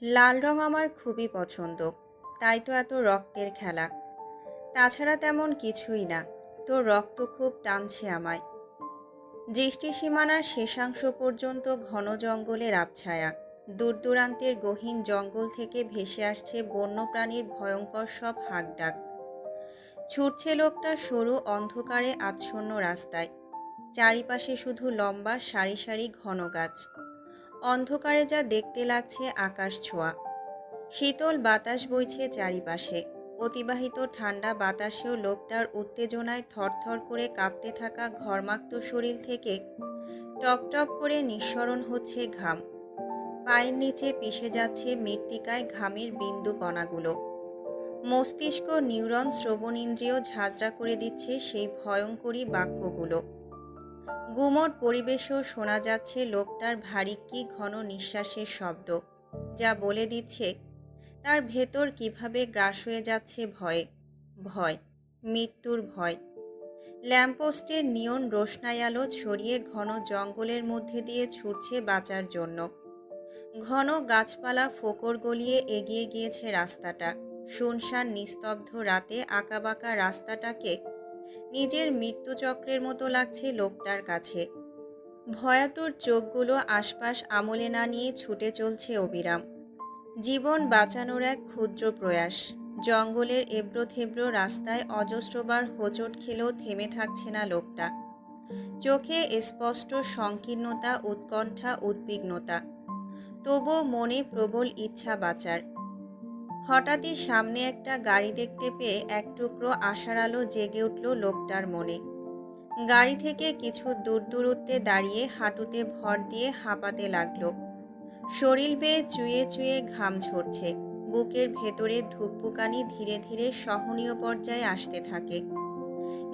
লাল রং আমার খুবই পছন্দ। তাই তো এত রক্তের খেলা। তাছাড়া তেমন কিছুই না। তোর রক্ত খুব টানছে আমায়। দৃষ্টি সীমানার শেষাংশ পর্যন্ত ঘন জঙ্গলের আবছায়া। দূর দূরান্তের গহীন জঙ্গল থেকে ভেসে আসছে বন্যপ্রাণীর ভয়ঙ্কর সব হাঁকডাক। ছুটছে লোকটা সরু অন্ধকারে আচ্ছন্ন রাস্তায়। চারিপাশে শুধু লম্বা সারি সারি ঘন গাছ। অন্ধকারে যা দেখতে লাগছে আকাশ ছোঁয়া। শীতল বাতাস বইছে চারিপাশে। অতিবাহিত ঠান্ডা বাতাসেও লোকটার উত্তেজনায় থরথর করে কাঁপতে থাকা ঘর্মাক্ত শরীর থেকে টপ টপ করে নিঃসরণ হচ্ছে ঘাম। পায়ের নিচে পিষে যাচ্ছে মৃত্তিকায় ঘামের বিন্দু কণাগুলো। মস্তিষ্ক নিউরন শ্রবণেন্দ্রিয় ঝাঁঝরা করে দিচ্ছে সেই ভয়ঙ্করী বাক্যগুলো। গুমট পরিবেশেও শোনা যাচ্ছে লোকটার ভারিক্কি ঘন নিঃশ্বাসের শব্দ, যা বলে দিচ্ছে তার ভেতর কিভাবে গ্রাস হয়ে যাচ্ছে ভয়ে। ভয়, মৃত্যুর ভয়। ল্যাম্পপোস্টের নিয়ন রোশনাই আলো ছড়িয়ে ঘন জঙ্গলের মধ্যে দিয়ে ছুটছে বাঁচার জন্য। ঘন গাছপালা ফোকর গলিয়ে এগিয়ে গিয়েছে রাস্তাটা। শুনশান নিস্তব্ধ রাতে আঁকাবাঁকা রাস্তাটাকে নিজের মৃত্যুচক্রের মতো লাগছে লোকটার কাছে। ভয়াতুর চোখগুলো আশপাশ আমলে না নিয়ে ছুটে চলছে অবিরাম। জীবন বাঁচানোর এক ক্ষুদ্র প্রয়াস। জঙ্গলের এবড়ো থেবড়ো রাস্তায় অজস্রবার হোঁচট খেলেও থেমে থাকছে না লোকটা। চোখে স্পষ্ট সংকীর্ণতা, উৎকণ্ঠা, উদ্বিগ্নতা। তবুও মনে প্রবল ইচ্ছা বাঁচার। হঠাৎই সামনে একটা গাড়ি দেখতে পেয়ে এক টুকরো আশার আলো জেগে উঠল লোকটার মনে। গাড়ি থেকে কিছু দূর দূরত্বে দাঁড়িয়ে হাঁটুতে ভর দিয়ে হাঁপাতে লাগলো। শরীর বেয়ে চুয়ে চুয়ে ঘাম ঝরছে। বুকের ভেতরে ধুকপুকানি ধীরে ধীরে সহনীয় পর্যায়ে আসতে থাকে।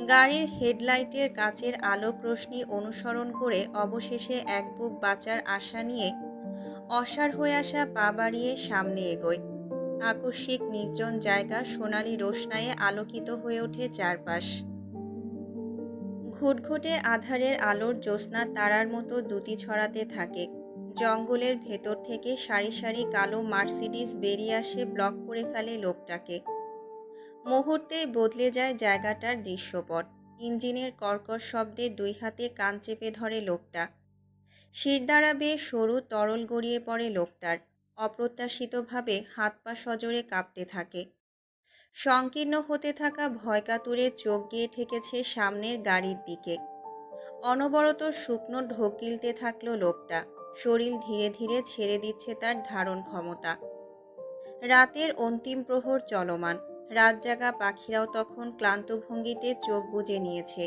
গাড়ির হেডলাইটের কাচের আলোক রশ্মি অনুসরণ করে অবশেষে এক বুক বাঁচার আশা নিয়ে অসাড় হয়ে আসা পা বাড়িয়ে সামনে এগোয়। আকস্মিক নির্জন জায়গা সোনালি রোশনায়ে আলোকিত হয়ে ওঠে চারপাশ। ঘুটঘুটে আধারের আলোর জ্যোৎস্না তারার মতো দ্যুতি ছড়াতে থাকে। জঙ্গলের ভেতর থেকে সারি সারি কালো মার্সিডিজ বেরিয়ে আসে, ব্লক করে ফেলে লোকটাকে। মুহূর্তেই বদলে যায় জায়গাটার দৃশ্যপট। ইঞ্জিনের কর্কশ শব্দে দুই হাতে কান চেপে ধরে লোকটা। শিরদাঁড়া বেয়ে সরু তরল গড়িয়ে পড়ে লোকটার। অপ্রত্যাশিতভাবে হাত পা সজোরে কাঁপতে থাকে। সংকীর্ণ হতে থাকা ভয়কাতুরে চোখ গিয়ে ঠেকেছে সামনের গাড়ির দিকে। অনবরত শুকনো ঢোক গিলতে থাকলো লোকটা। শরীর ধীরে ধীরে ছেড়ে দিচ্ছে তার ধারণ ক্ষমতা। রাতের অন্তিম প্রহর চলমান। রাত জাগা পাখিরাও তখন ক্লান্ত ভঙ্গিতে চোখ বুজে নিয়েছে।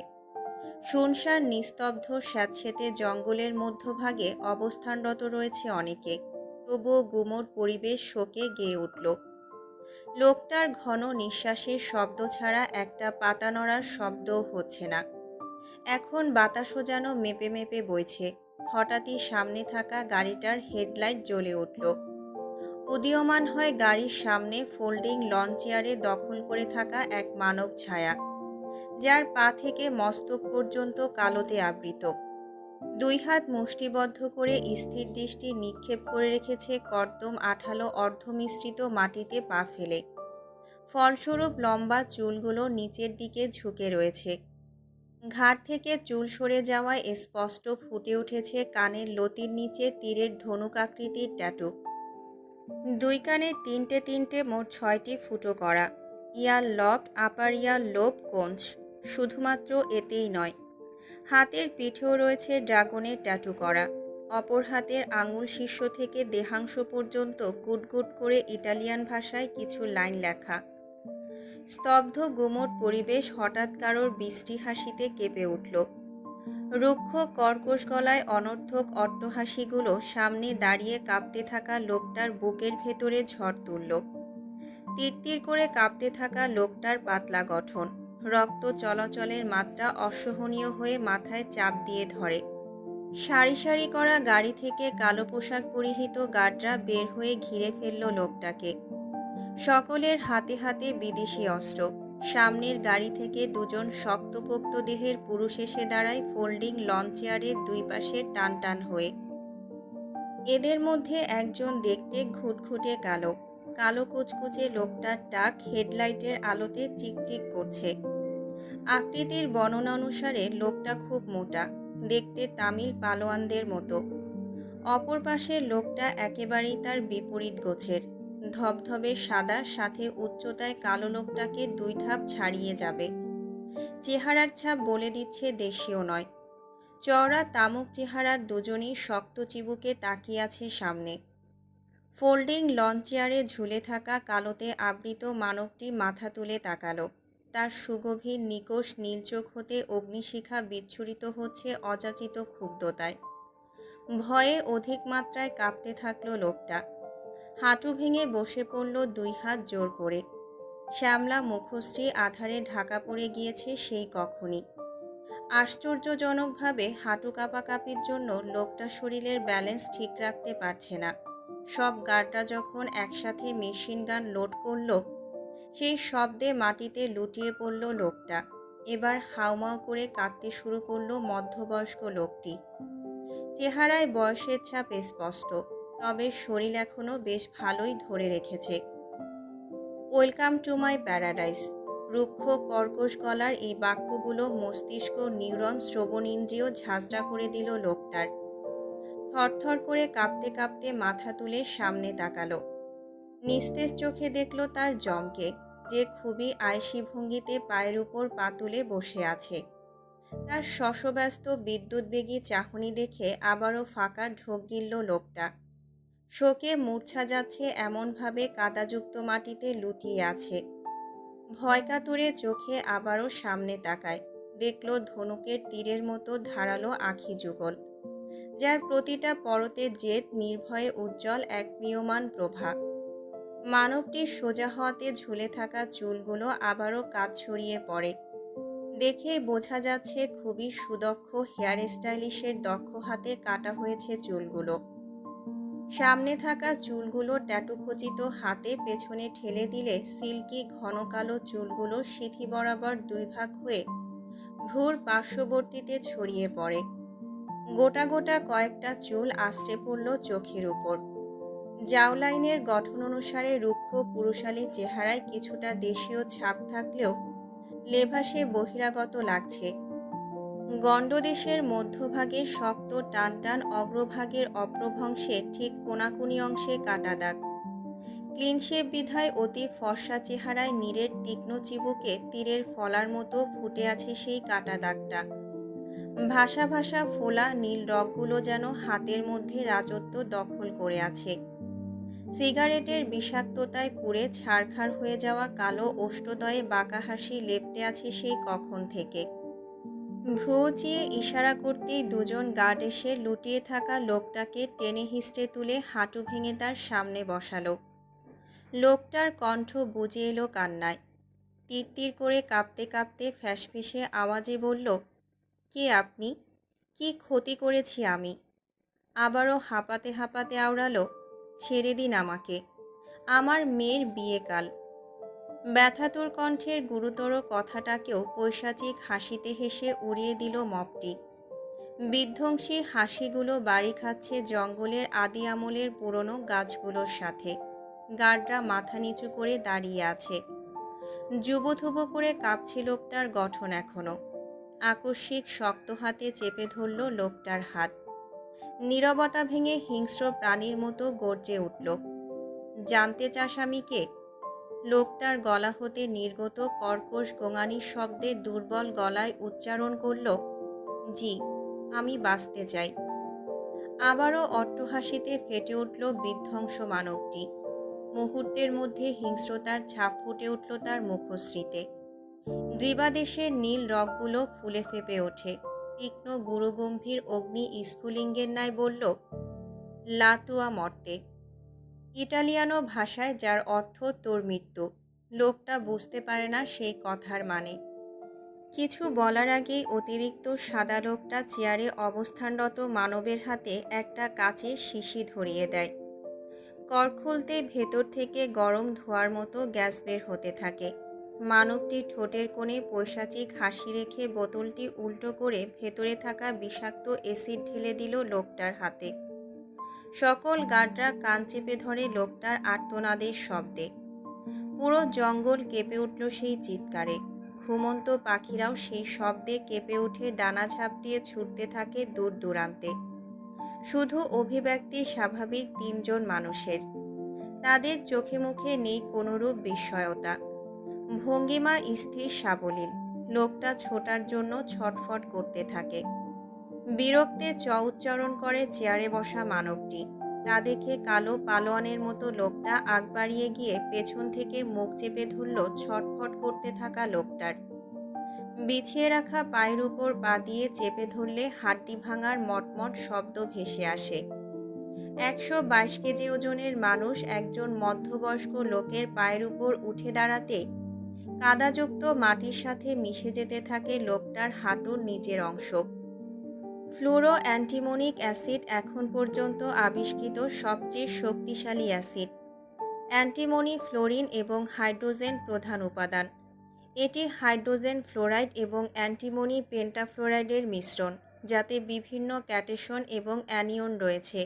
শুনশান নিস্তব্ধ স্যাঁতসেঁতে জঙ্গলের মধ্যভাগে অবস্থানরত রয়েছে অনেকে। তবুও গুমোট পরিবেশ শোকে গেয়ে উঠল। লোকটার ঘন নিঃশ্বাসের শব্দ ছাড়া একটা পাতা নড়ার শব্দও হচ্ছে না। এখন বাতাসও যেন মেপে মেপে বইছে। হঠাৎই সামনে থাকা গাড়িটার হেডলাইট জ্বলে উঠল। উদীয়মান হয় গাড়ির সামনে ফোল্ডিং লন চেয়ারে দখল করে থাকা এক মানব ছায়া, যার পা থেকে মস্তক পর্যন্ত কালোতে আবৃত। দুই হাত মুষ্টিবদ্ধ করে স্থির দৃষ্টি নিক্ষেপ করে রেখেছে কর্দম আঠালো অর্ধমিশ্রিত মাটিতে পা ফেলে। ফলস্বরূপ লম্বা চুলগুলো নিচের দিকে ঝুঁকে রয়েছে। ঘাড় থেকে চুল সরে যাওয়ায় স্পষ্ট ফুটে উঠেছে কানের লতির নিচে তীরের ধনুক আকৃতির ট্যাটু। দুই কানে তিনটে তিনটে মোট 6টি ফুটো করা। ইয়ার লব, আপার ইয়ার লোব, কোঞ্চ। শুধুমাত্র এতেই নয়, হাতের পিঠেও রয়েছে ড্রাগনের ট্যাটু করা। অপর হাতের আঙুল শীর্ষ থেকে দেহাংশ পর্যন্ত গুটগুট করে ইটালিয়ান ভাষায় কিছু লাইন লেখা। স্তব্ধ গুমোট পরিবেশ হঠাৎ কারোর বৃষ্টি হাসিতে কেঁপে উঠল। রুক্ষ কর্কশ গলায় অনর্থক অট্টহাসিগুলো সামনে দাঁড়িয়ে কাঁপতে থাকা লোকটার বুকের ভেতরে ঝড় তুলল। তিরতির করে কাঁপতে থাকা লোকটার পাতলা গঠন, রক্ত চলাচলের মাত্রা অসহনীয় হয়ে মাথায় চাপ দিয়ে ধরে। সারি সারি করা গাড়ি থেকে কালো পোশাক পরিহিত গার্ডরা বের হয়ে ঘিরে ফেলল লোকটাকে। সকলের হাতে হাতে বিদেশি অস্ত্র। সামনের গাড়ি থেকে দুজন শক্তপোক্ত দেহের পুরুষ এসে দাঁড়ায় ফোল্ডিং লন চেয়ারের দুই পাশে টান টান হয়ে। এদের মধ্যে একজন দেখতে ঘুটঘুটে কালো, কালো কুচকুচে লোকটার টাক হেডলাইটের আলোতে চিকচিক করছে। আকৃতির বর্ণনা অনুসারে লোকটা খুব মোটা, দেখতে তামিল পালোয়ানদের মতো। অপর পাশের লোকটা একেবারেই তার বিপরীত গোছের, ধবধবে সাদা, সাথে উচ্চতায় কালো লোকটাকে 2 ধাপ ছাড়িয়ে যাবে। চেহারার ছাপ বলে দিচ্ছে দেশীয় নয়। চওড়া তামুক চেহারার দুজনই শক্ত চিবুকে তাকিয়ে আছে সামনে। ফোল্ডিং লন চেয়ারে ঝুলে থাকা কালোতে আবৃত মানবটি মাথা তুলে তাকালো। তার সুগভীর নিকষ নীল চোখ হতে অগ্নিশিখা বিচ্ছুরিত হচ্ছে অযাচিত ক্ষুব্ধতায়। ভয়ে অধিক মাত্রায় কাঁপতে থাকলো লোকটা। হাঁটু ভেঙে বসে পড়ল 2 হাত জোর করে। শ্যামলা মুখশ্রী আধারে ঢাকা পড়ে গিয়েছে সেই কখনই। আশ্চর্যজনকভাবে হাঁটু কাঁপাকাঁপির জন্য লোকটা শরীরের ব্যালেন্স ঠিক রাখতে পারছে না। সব গার্ডরা যখন একসাথে মেশিন গান লোড করল, সেই শব্দে মাটিতে লুটিয়ে পড়ল লোকটা। এবার হাউমাউ করে কাঁদতে শুরু করলো মধ্যবয়স্ক লোকটি। চেহারায় বয়সের ছাপ স্পষ্ট, তবে শরীর এখনো বেশ ভালোই ধরে রেখেছে। Welcome to my paradise. রুক্ষ কর্কশ গলার এই বাক্যগুলো মস্তিষ্ক, নিউরন, শ্রবণেন্দ্রিয় ঝাঁঝরা করে দিল লোকটার। থরথর করে কাঁপতে কাঁপতে মাথা তুলে সামনে তাকালো। নিস্তেজ চোখে দেখল তার জমকে, যে খুবই আয়েসি ভঙ্গিতে পায়ের উপর পা তুলে বসে আছে। তার শশব্যস্ত বিদ্যুৎবেগী চাহনি দেখে আবারও ফাঁকা ঢোক গিলল লোকটা। শোকে মূর্ছা যাচ্ছে এমনভাবে কাদাযুক্ত মাটিতে লুটিয়ে আছে। ভয় কাতুরে চোখে আবারও সামনে তাকায়। দেখল ধনুকের তীরের মতো ধারালো আঁখি যুগল, যার প্রতিটা পরতে জেদ, নির্ভয়ে উজ্জ্বল এক ম্রিয়মাণ প্রভা। মানবটির সোজা হওয়াতে ঝুলে থাকা চুলগুলো আবারও কাত ছড়িয়ে পড়ে। দেখেই বোঝা যাচ্ছে খুবই সুদক্ষ হেয়ার স্টাইলিশের দক্ষ হাতে কাটা হয়েছে চুলগুলো। সামনে থাকা চুলগুলো ট্যাটুখচিত হাতে পেছনে ঠেলে দিলে সিল্কি ঘন কালো চুলগুলো সিথি বরাবর 2 ভাগ হয়ে ভ্রুর পার্শ্ববর্তীতে ছড়িয়ে পড়ে। গোটা গোটা কয়েকটা চুল আশ্রে পড়ল চোখের উপর। জাওলাইনের গঠন অনুসারে রুক্ষ পুরুষালী চেহারায় কিছুটা দেশীয় ছাপ থাকলেও লেভাসে বহিরাগত লাগছে। গণ্ডদেশের মধ্যভাগে শক্ত টান টান, অগ্রভাগের অপ্রভংশে ঠিক কোনাকুনি অংশে কাটা দাগ। ক্লিনশেপ বিধায় অতি ফর্সা চেহারায় নীরের তীক্ষ্ণ চিবুকে তীরের ফলার মতো ফুটে আছে সেই কাটা দাগটা। ভাসা ভাসা ফোলা নীল রগগুলো যেন হাতের মধ্যে রাজত্ব দখল করে আছে। সিগারেটের বিষাক্ততায় পুড়ে ছারখার হয়ে যাওয়া কালো ওষ্ঠদয়ে বাঁকা হাসি লেপ্টে আছে সেই কখন থেকে। ভ্রু চিয়ে ইশারা করতেই দুজন গার্ড এসে লুটিয়ে থাকা লোকটাকে টেনে হিঁচড়ে তুলে হাঁটু ভেঙে তার সামনে বসালো। লোকটার কণ্ঠ বুজে এলো কান্নায়। তিরতির করে কাঁপতে কাঁপতে ফ্যাঁসফেঁসে আওয়াজে বলল, কে আপনি? কি ক্ষতি করেছি আমি? আবারও হাঁপাতে হাঁপাতে আওড়ালো, ছেড়ে দিন আমাকে, আমার মেয়ের বিয়ে কাল। ব্যথাতুর কণ্ঠের গুরুতর কথাটাকেও পৈশাচিক হাসিতে হেসে উড়িয়ে দিল মপটি। বিধ্বংসী হাসিগুলো বাড়ি খাচ্ছে জঙ্গলের আদি আমলের পুরনো গাছগুলোর সাথে। গার্ডরা মাথা নিচু করে দাঁড়িয়ে আছে। যুবথুবো করে কাঁপছে লোকটার গঠন এখনো। আকস্মিক শক্ত হাতে চেপে ধরল লোকটার হাত। নীরবতা ভেঙে হিংস্র প্রাণীর মতো গর্জে উঠল, জানতে চাস আমি কে? লোকটার গলা হতে নির্গত কর্কশ গোঙানির শব্দে দুর্বল গলায় উচ্চারণ করল, জি, আমি বাঁচতে চাই। আবারও অট্টহাসিতে ফেটে উঠল বিধ্বংস মানবটি। মুহূর্তের মধ্যে হিংস্রতার ছাপ ফুটে উঠল তার মুখশ্রীতে। গ্রীবাদেশের নীল রগগুলো ফুলে ফেপে ওঠে। তীক্ষ্ণ গুরুগম্ভীর অগ্নি স্ফুলিঙ্গের ন্যায় বলল, লা তুয়া মর্তে। ইটালিয়ানো ভাষায়, যার অর্থ তোর মৃত্যু। লোকটা বুঝতে পারে না সেই কথার মানে। কিছু বলার আগেই অতিরিক্ত সাদা লোকটা চেয়ারে অবস্থানরত মানবের হাতে একটা কাচের শিশি ধরিয়ে দেয়। কর খুলতে ভেতর থেকে গরম ধোঁয়ার মতো গ্যাস বের হতে থাকে। মানবটি ঠোঁটের কোণে পৈশাচিক হাসি রেখে বোতলটি উল্টো করে ভেতরে থাকা বিষাক্ত অ্যাসিড ঢেলে দিল লোকটার হাতে। সকল গার্ডরা কান চেপে ধরে লোকটার আর্তনাদের শব্দে। পুরো জঙ্গল কেঁপে উঠল সেই চিৎকারে। ঘুমন্ত পাখিরাও সেই শব্দে কেঁপে উঠে ডানা ঝাপটিয়ে ছুটতে থাকে দূর দূরান্তে। শুধু অভিব্যক্তি স্বাভাবিক তিনজন মানুষের। তাদের চোখে মুখে নেই কোনোরূপ বিস্ময়তা, ভঙ্গিমা স্থির সাবলীল। লোকটা ছোটার জন্য ছটফট করতে থাকে। বিরক্তে উচ্চারণ করে চেয়ারে বসা মানবটি। তা দেখে কালো পালোয়ানের মতো লোকটা আগ বাড়িয়ে গিয়ে পেছন থেকে মুখ চেপে ধরল ছটফট করতে থাকা লোকটার। বিছিয়ে রাখা পায়ের উপর পা দিয়ে চেপে ধরলে হাড্ডি ভাঙার মটমট শব্দ ভেসে আসে। 122 কেজি ওজনের মানুষ একজন মধ্যবয়স্ক লোকের পায়ের উপর উঠে দাঁড়াতে কাদাযুক্ত মাটির সাথে মিশে যেতে থাকে লোকটার হাঁটুর নিচের অংশ। ফ্লুরো অ্যান্টিমোনিক অ্যাসিড এখন পর্যন্ত আবিষ্কৃত সবচেয়ে শক্তিশালী অ্যাসিড। অ্যান্টিমনি, ফ্লোরিন এবং হাইড্রোজেন প্রধান উপাদান। এটি হাইড্রোজেন ফ্লোরাইড এবং অ্যান্টিমনি পেন্টাফ্লোরাইডের মিশ্রণ, যাতে বিভিন্ন ক্যাটেশন এবং অ্যানিয়ন রয়েছে।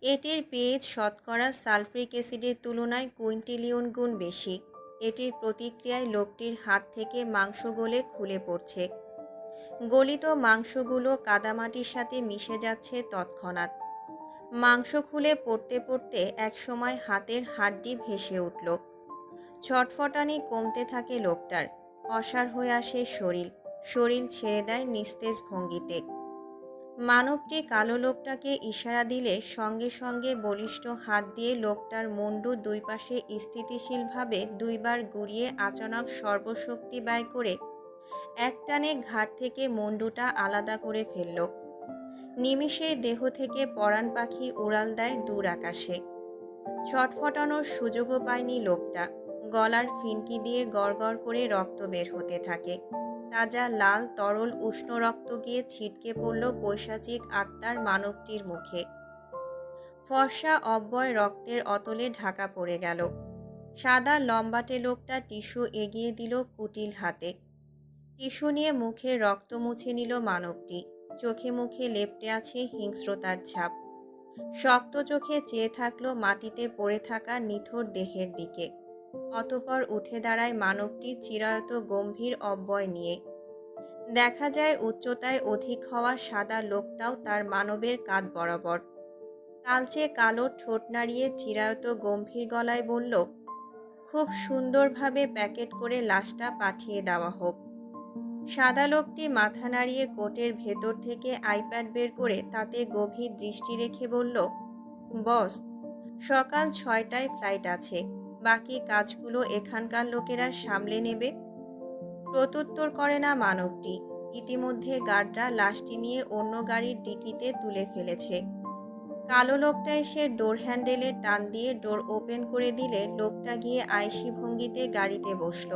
এটির পিএইচ শতকরা সালফ্রিক অ্যাসিডের তুলনায় কুইন্টিলিয়ন গুণ বেশি। এটির প্রতিক্রিয়ায় লোকটির হাত থেকে মাংস গলে খুলে পড়ছে। গলিত মাংসগুলো কাদামাটির সাথে মিশে যাচ্ছে তৎক্ষণাৎ। মাংস খুলে পড়তে পড়তে একসময় হাতের হাড্ডি ভেসে উঠল। ছটফটানি কমতে থাকে লোকটার। অসাড় হয়ে আসে শরীর ছেড়ে দেয় নিস্তেজ ভঙ্গিতে। মানবটি কালো লোকটাকে ইশারা দিলে সঙ্গে সঙ্গে বলিষ্ঠ হাত দিয়ে লোকটার মুন্ডু দুই পাশে স্থিতিশীলভাবে দুইবার ঘুরিয়ে আচানক সর্বশক্তি ব্যয় করে একটানে ঘাট থেকে মুন্ডুটা আলাদা করে ফেলল। নিমিষেই দেহ থেকে পরাণ পাখি উড়াল দেয় দূর আকাশে। ছটফটানোর সুযোগও পায়নি লোকটা। গলার ফিনকি দিয়ে গড়গড় করে রক্ত বের হতে থাকে। তাজা লাল তরল উষ্ণ রক্ত গিয়ে ছিটকে পড়ল পৈশাচিক আত্মার মানবটির মুখে। ফর্সা অব্যয় রক্তের অতলে ঢাকা পড়ে গেল। সাদা লম্বাটে লোকটা টিস্যু এগিয়ে দিল কুটিল হাতে। টিস্যু নিয়ে মুখে রক্ত মুছে নিল মানবটি। চোখে মুখে লেপ্টে আছে হিংস্রতার ছাপ। শক্ত চোখে চেয়ে থাকলো মাটিতে পড়ে থাকা নিথর দেহের দিকে। অতঃপর উঠে দাঁড়ায় মানবটি চিরায়ত গম্ভীর অব্যয় নিয়ে। দেখা যায় উচ্চতায় অধিক হওয়া সাদা লোকটাও তার মানবের কাঁধ বরাবর। কালচে কালো ঠোঁট নাড়িয়ে চিরায়ত গম্ভীর গলায় বলল, খুব সুন্দরভাবে প্যাকেট করে লাশটা পাঠিয়ে দেওয়া হোক। সাদা লোকটি মাথা নাড়িয়ে কোটের ভেতর থেকে আইপ্যাড বের করে তাতে গভীর দৃষ্টি রেখে বলল, বস, সকাল 6টায় ফ্লাইট আছে। বাকি কাজগুলো এখানকার লোকেরা সামলে নেবে। প্রত্যুত্তর করে না মানবটি। ইতিমধ্যে গার্ডরা লাশটি নিয়ে অন্য গাড়ির ডিকিতে তুলে ফেলেছে। কালো লোকটা এসে ডোর হ্যান্ডেলে টান দিয়ে ডোর ওপেন করে দিলে লোকটা গিয়ে আয়েশি ভঙ্গিতে গাড়িতে বসল।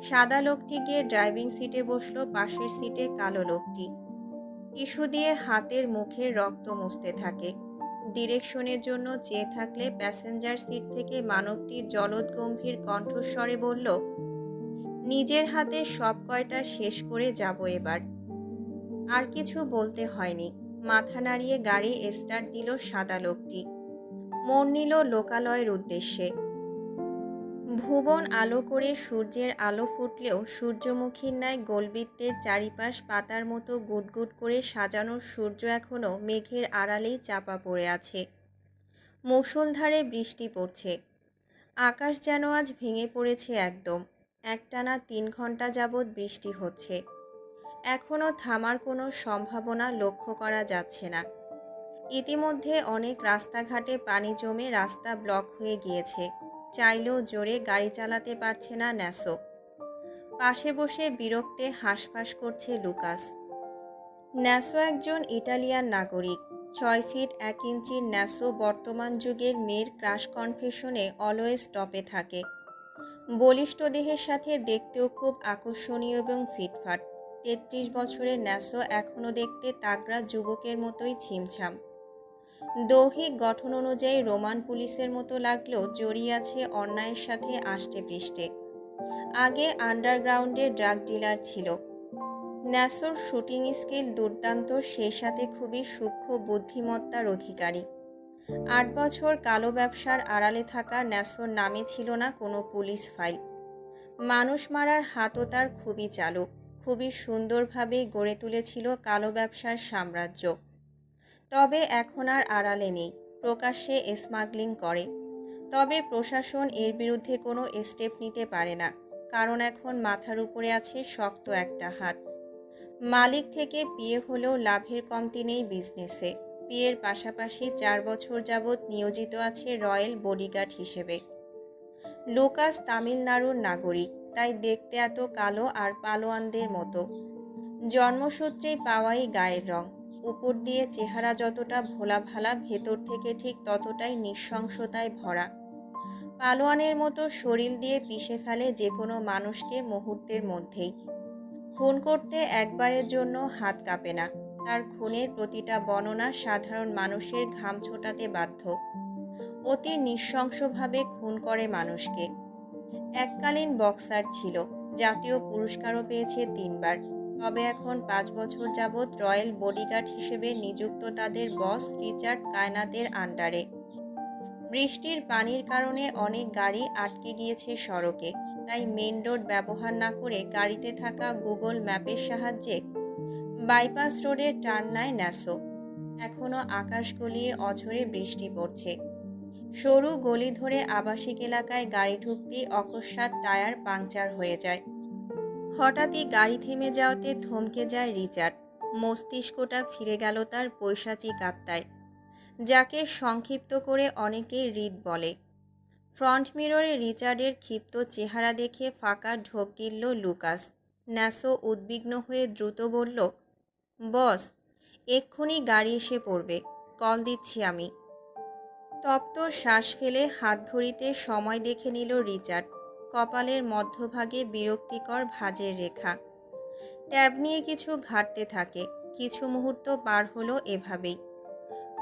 সাদা লোকটি গিয়ে ড্রাইভিং সিটে বসল। পাশের সিটে কালো লোকটি টিস্যু দিয়ে হাতের মুখে রক্ত মুছতে থাকে। ডিরেকশনের জন্য চেয়ে থাকলে প্যাসেঞ্জার সিট থেকে মানবটি জলদ গম্ভীর কণ্ঠস্বরে বলল, নিজের হাতে সব কয়টা শেষ করে যাব এবার। আর কিছু বলতে হয়নি। মাথা নাড়িয়ে গাড়ি স্টার্ট দিল সাদা লোকটি। মন নিল লোকালয়ের উদ্দেশ্যে। ভুবন আলো করে সূর্যের আলো ফুটলেও সূর্যমুখীর ন্যায় গোলবৃত্তের চারিপাশ পাতার মতো গুটগুট করে সাজানো সূর্য এখনও মেঘের আড়ালেই চাপা পড়ে আছে। মুষলধারে বৃষ্টি পড়ছে। আকাশ যেন আজ ভেঙে পড়েছে একদম। একটানা 3 ঘন্টা যাবৎ বৃষ্টি হচ্ছে। এখনও থামার কোনো সম্ভাবনা লক্ষ্য করা যাচ্ছে না। ইতিমধ্যে অনেক রাস্তাঘাটে পানি জমে রাস্তা ব্লক হয়ে গিয়েছে। চাইলেও জোরে গাড়ি চালাতে পারছে না ন্যাসো। পাশে বসে বিরক্তে হাঁসফাঁস করছে লুকাস। ন্যাসো একজন ইটালিয়ান নাগরিক। 6 ফিট 1 ইঞ্চির ন্যাসো বর্তমান যুগের মেয়ের ক্রাশ কনফেশনে অলওয়েজ টপে থাকে। বলিষ্ঠ দেহের সাথে দেখতেও খুব আকর্ষণীয় এবং ফিটফাট। 33 বছরের ন্যাসো এখনও দেখতে তাগড়া যুবকের মতোই ছিমছাম। দৈহিক গঠন অনুযায়ী রোমান পুলিশের মতো লাগলেও জড়িয়ে আছে অন্যায়ের সাথে আষ্টে পৃষ্ঠে। আগে আন্ডারগ্রাউন্ডে ড্রাগ ডিলার ছিল। ন্যাসোর শুটিং স্কিল দুর্দান্ত, সেই সাথে খুবই সূক্ষ্ম বুদ্ধিমত্তার অধিকারী। 8 বছর কালো ব্যবসার আড়ালে থাকা ন্যাসোর নামে ছিল না কোনো পুলিশ ফাইল। মানুষ মারার হাতও তার খুবই চালু, খুবই সুন্দরভাবেই গড়ে তুলেছিল কালো ব্যবসার সাম্রাজ্য। তবে এখন আর আড়ালে নেই, প্রকাশ্যে স্মাগলিং করে। তবে প্রশাসন এর বিরুদ্ধে কোনো স্টেপ নিতে পারে না, কারণ এখন মাথার উপরে আছে শক্ত একটা হাত। মালিক থেকে পিএ হলেও লাভের কমতি নেই বিজনেসে। পিএর পাশাপাশি 4 বছর যাবৎ নিয়োজিত আছে রয়্যাল বডিগার্ড হিসেবে। লুকাস তামিলনাড়ুর নাগরিক, তাই দেখতে এত কালো আর পালোয়ানদের মতো। জন্মসূত্রেই পাওয়াই গায়ের রং। উপর দিয়ে চেহারা যতটা ভোলাভালা, ভেতর থেকে ঠিক ততটাই নৃশংসতায় ভরা। পালোয়ানের মতো শরীর দিয়ে পিষে ফেলে যে কোনো মানুষকে মুহূর্তের মধ্যেই। খুন করতে একবারের জন্য হাত কাঁপে না। তার খুনের প্রতিটা বর্ণনা সাধারণ মানুষের ঘাম ছোটাতে বাধ্য। অতি নৃশংসভাবে খুন করে মানুষকে। এককালীন বক্সার ছিল, জাতীয় পুরস্কারও পেয়েছে 3 বার। তবে এখন 5 বছর যাবৎ রয়্যাল বডিগার্ড হিসেবে নিযুক্ত তাদের বস রিচার্ড কায়নাতের আন্ডারে। বৃষ্টির পানির কারণে অনেক গাড়ি আটকে গিয়েছে সড়কে, তাই মেইন রোড ব্যবহার না করে গাড়িতে থাকা গুগল ম্যাপের সাহায্যে বাইপাস রোডে টার্ন নেয় ন্যাসো। এখনও আকাশ গলিয়ে অঝোরে বৃষ্টি পড়ছে। সরু গলি ধরে আবাসিক এলাকায় গাড়ি ঢুকতেই অকস্মাৎ টায়ার পাংচার হয়ে যায়। হঠাৎই গাড়ি থেমে যাওয়াতে থমকে যায় রিচার্ড। মস্তিষ্কটা ফিরে গেল তার পৈশাচিক আত্মায়, যাকে সংক্ষিপ্ত করে অনেকেই হৃদ বলে। ফ্রন্ট মিররে রিচার্ডের ক্ষিপ্ত চেহারা দেখে ফাঁকা ঢোক গিলল লুকাস। ন্যাসো উদ্বিগ্ন হয়ে দ্রুত বলল, বস, এক্ষুনি গাড়ি এসে পড়বে, কল দিচ্ছি আমি। তপ্ত শ্বাস ফেলে হাত ঘড়িতে সময় দেখে নিল রিচার্ড। কপালের মধ্যভাগে বিরক্তিকর ভাঁজের রেখা। ট্যাব নিয়ে কিছু ঘাঁটতে থাকে। কিছু মুহূর্ত পার হলো এভাবেই।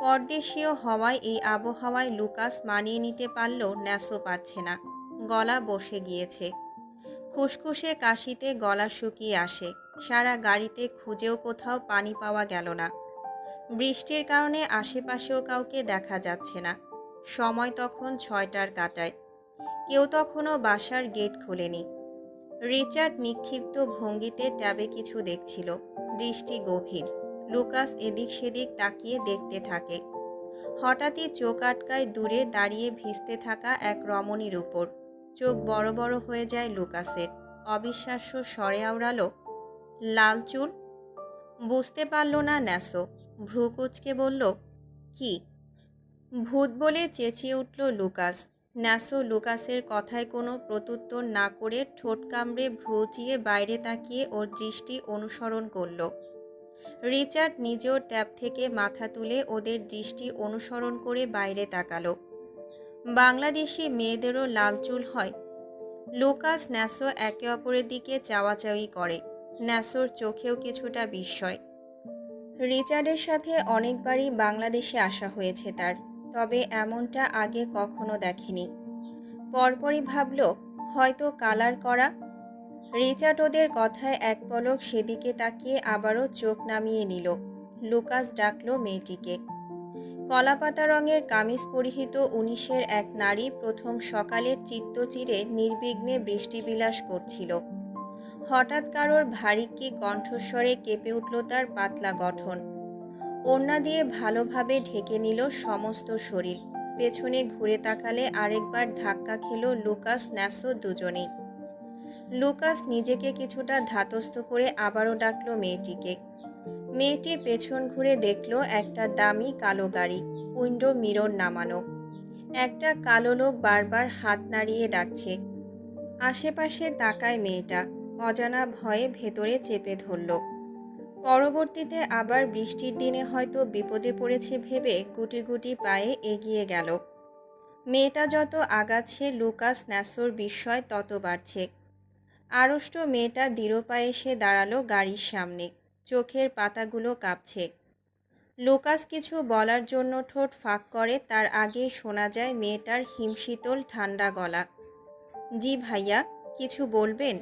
পরদেশীয় হওয়ায় এই আবহাওয়ায় লুকাস মানিয়ে নিতে পারলেও ন্যাসো পারছে না। গলা বসে গিয়েছে। খুসখুসে কাশিতে গলা শুকিয়ে আসে। সারা গাড়িতে খুঁজেও কোথাও পানি পাওয়া গেল না। বৃষ্টির কারণে আশেপাশেও কাউকে দেখা যাচ্ছে না। সময় তখন 6টার কাঁটায়। কেউ তখনও বাসার গেট খোলেনি। রিচার্ড নিক্ষিপ্ত ভঙ্গিতে ট্যাবে কিছু দেখছিল। দৃষ্টি গভীর। লুকাস এদিক সেদিক তাকিয়ে দেখতে থাকে। হঠাৎই চোখ আটকায় দূরে দাঁড়িয়ে ভিজতে থাকা এক রমণীর উপর। চোখ বড় বড় হয়ে যায় লুকাসের। অবিশ্বাস্য স্বরে আওড়ালো, লাল চুল। বুঝতে পারল না ন্যাসো। ভ্রু কুঁচকে বলল, কি? ভূত বলে চেঁচিয়ে উঠল লুকাস। ন্যাসো লুকাসের কথায় কোনো প্রত্যুত্তর না করে ঠোঁট কামড়ে ভ্রু চিয়ে বাইরে তাকিয়ে ওর দৃষ্টি অনুসরণ করল। রিচার্ড নিজেও ট্যাব থেকে মাথা তুলে ওদের দৃষ্টি অনুসরণ করে বাইরে তাকালো। বাংলাদেশি মেয়েদেরও লাল চুল হয়? লুকাস ন্যাসো একে অপরের দিকে চাওয়াচাওয়ি করে। ন্যাসোর চোখেও কিছুটা বিস্ময়। রিচার্ডের সাথে অনেকবারই বাংলাদেশে আসা হয়েছে তার, তবে এমনটা আগে কখনো দেখেনি। পরপরই ভাবল, হয়তো কালার করা। রিচার্ড ওদের কথায় এক পলক সেদিকে তাকিয়ে আবারও চোখ নামিয়ে নিল। লুকাস ডাকল মেয়েটিকে। কলাপাতা রঙের কামিজ পরিহিত 19-এর এক নারী প্রথম সকালের চিত্তচিরে নির্বিঘ্নে বৃষ্টিবিলাস করছিল। হঠাৎ কারোর ভারী কি কণ্ঠস্বরে কেঁপে উঠল তার পাতলা গঠন। ওড়না দিয়ে ভালোভাবে ঢেকে নিল সমস্ত শরীর। পেছনে ঘুরে তাকালে আরেকবার ধাক্কা খেল লুকাস ন্যাসো দুজনেই। লুকাস নিজেকে কিছুটা ধাতস্থ করে আবারও ডাকল মেয়েটিকে। মেয়েটি পেছন ঘুরে দেখল একটা দামি কালো গাড়ি, উইন্ডো মিরর নামানো। একটা কালো লোক বারবার হাত নাড়িয়ে ডাকছে। আশেপাশে তাকায় মেয়েটা। অজানা ভয়ে ভেতরে চেপে ধরল। পরবর্তীতে আবার বৃষ্টির দিনে হয়তো বিপদে পড়েছে ভেবে গুটি গুটি পায়ে এগিয়ে গেল। মেয়েটা যত আগাচ্ছে লুকাস ন্যাসোর বিস্ময় তত বাড়ছে। আড়ষ্ট মেয়েটা দৃঢ় পায়ে এসে দাঁড়ালো গাড়ির সামনে। চোখের পাতাগুলো কাঁপছে। লুকাস কিছু বলার জন্য ঠোঁট ফাঁক করে, তার আগেই শোনা যায় মেয়েটার হিমশীতল ঠান্ডা গলা, জি ভাইয়া, কিছু বলবেন?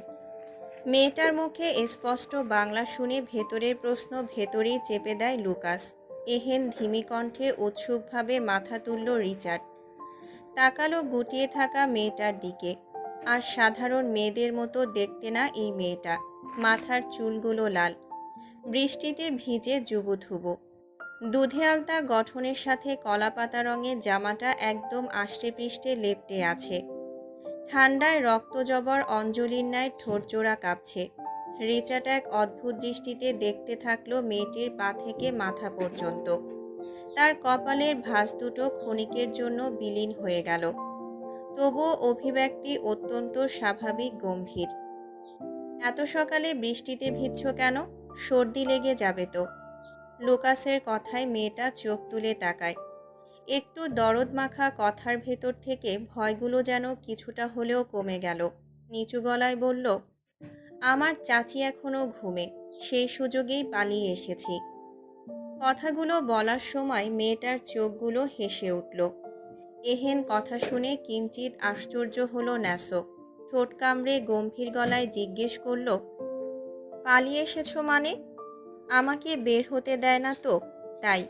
মেয়েটার মুখে স্পষ্ট বাংলা শুনে ভেতরের প্রশ্ন ভেতরেই চেপে দেয় লুকাস। এহেন ধিমি কণ্ঠে উৎসুকভাবে মাথা তুলল রিচার্ড। তাকালো গুটিয়ে থাকা মেয়েটার দিকে। আর সাধারণ মেয়েদের মতো দেখতে না এই মেয়েটা। মাথার চুলগুলো লাল, বৃষ্টিতে ভিজে জুবুথুবু। দুধে আলতা গঠনের সাথে কলাপাতা রঙের জামাটা একদম আষ্টেপৃষ্ঠে লেপ্টে আছে। ঠান্ডায় রক্তজবর অঞ্জলির ন্যায় ঠোঁটজোড়া কাঁপছে। রিচার্ড এক অদ্ভুত দৃষ্টিতে দেখতে থাকলো মেয়েটির পা থেকে মাথা পর্যন্ত। তার কপালের ভাঁজ দুটো ক্ষণিকের জন্য বিলীন হয়ে গেল। তবুও অভিব্যক্তি অত্যন্ত স্বাভাবিক গম্ভীর। এত সকালে বৃষ্টিতে ভিজছ কেন? সর্দি লেগে যাবে তো। লুকাসের কথায় মেয়েটা চোখ তুলে তাকায়। একটু দরদ মাখা কথার ভেতর থেকে ভয়গুলো যেন কিছুটা হলেও কমে গেল। নিচু গলায় বলল, আমার চাচি এখনো ঘুমে, সেই সুযোগেই পালিয়ে এসেছি। কথাগুলো বলার সময় মেয়েটার চোখগুলো হেসে উঠল। এহেন কথা শুনে কিঞ্চিত আশ্চর্য হলো ন্যাসো। ঠোঁট কামড়ে গম্ভীর গলায় জিজ্ঞেস করল, পালিয়ে এসেছো মানে? আমাকে বের হতে দেয় না তো, তাই।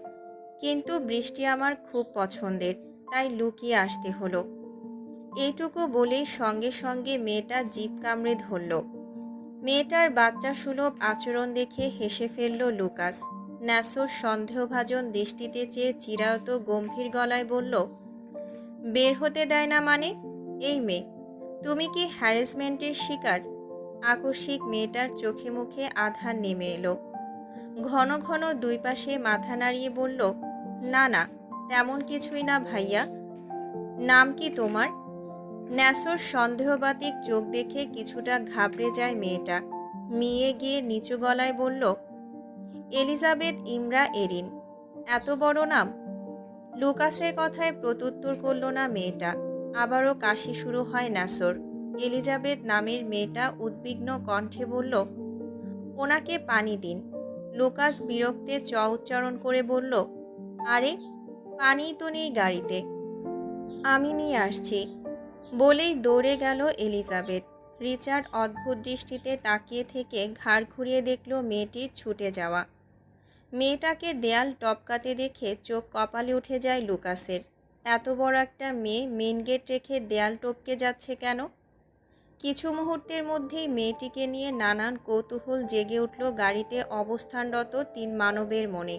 কিন্তু বৃষ্টি আমার খুব পছন্দের, তাই লুকিয়ে আসতে হলো। এইটুকু বলেই সঙ্গে সঙ্গে মেয়েটা জিভ কামড়ে ধরল। মেয়েটার বাচ্চা সুলভ আচরণ দেখে হেসে ফেলল লুকাস। ন্যাসোর সন্দেহভাজন দৃষ্টিতে চেয়ে চিরায়ত গম্ভীর গলায় বলল, বের হতে দেয় না মানে? এই মেয়ে, তুমি কি হ্যারাসমেন্টের শিকার? আকস্মিক মেয়েটার চোখে মুখে আধার নেমে এলো। ঘন ঘন দুই পাশে মাথা নাড়িয়ে বলল, না না, তেমন কিছুই না ভাইয়া। নাম কি তোমার? ন্যাসোর সন্দেহবাতিক চোখ দেখে কিছুটা ঘাবড়ে যায় মেয়েটা। মিয়ে গিয়ে নিচু গলায় বলল, এলিজাবেথ ইমরা এরিন। এত বড় নাম! লুকাসের কথায় প্রত্যুত্তর করল না মেয়েটা। আবারও কাশি শুরু হয় ন্যাসোর। এলিজাবেথ নামের মেয়েটা উদ্বিগ্ন কণ্ঠে বলল, ওনাকে পানি দিন। লুকাস বিরক্তে চ উচ্চারণ করে বলল, আরে, পানি তো নেই গাড়িতে, আমি নিয়ে আসছি। বলেই দৌড়ে গেল এলিজাবেথ। রিচার্ড অদ্ভুত দৃষ্টিতে তাকিয়ে থেকে ঘাড় ঘুরিয়ে দেখল মেয়েটি ছুটে যাওয়া। মেয়েটাকে দেয়াল টপকাতে দেখে চোখ কপালে উঠে যায় লুকাসের। এত বড় একটা মেয়ে মেন গেট রেখে দেয়াল টপকে যাচ্ছে কেন? কিছু মুহূর্তের মধ্যেই মেয়েটিকে নিয়ে নানান কৌতূহল জেগে উঠল গাড়িতে অবস্থানরত 3 মানবের মনে।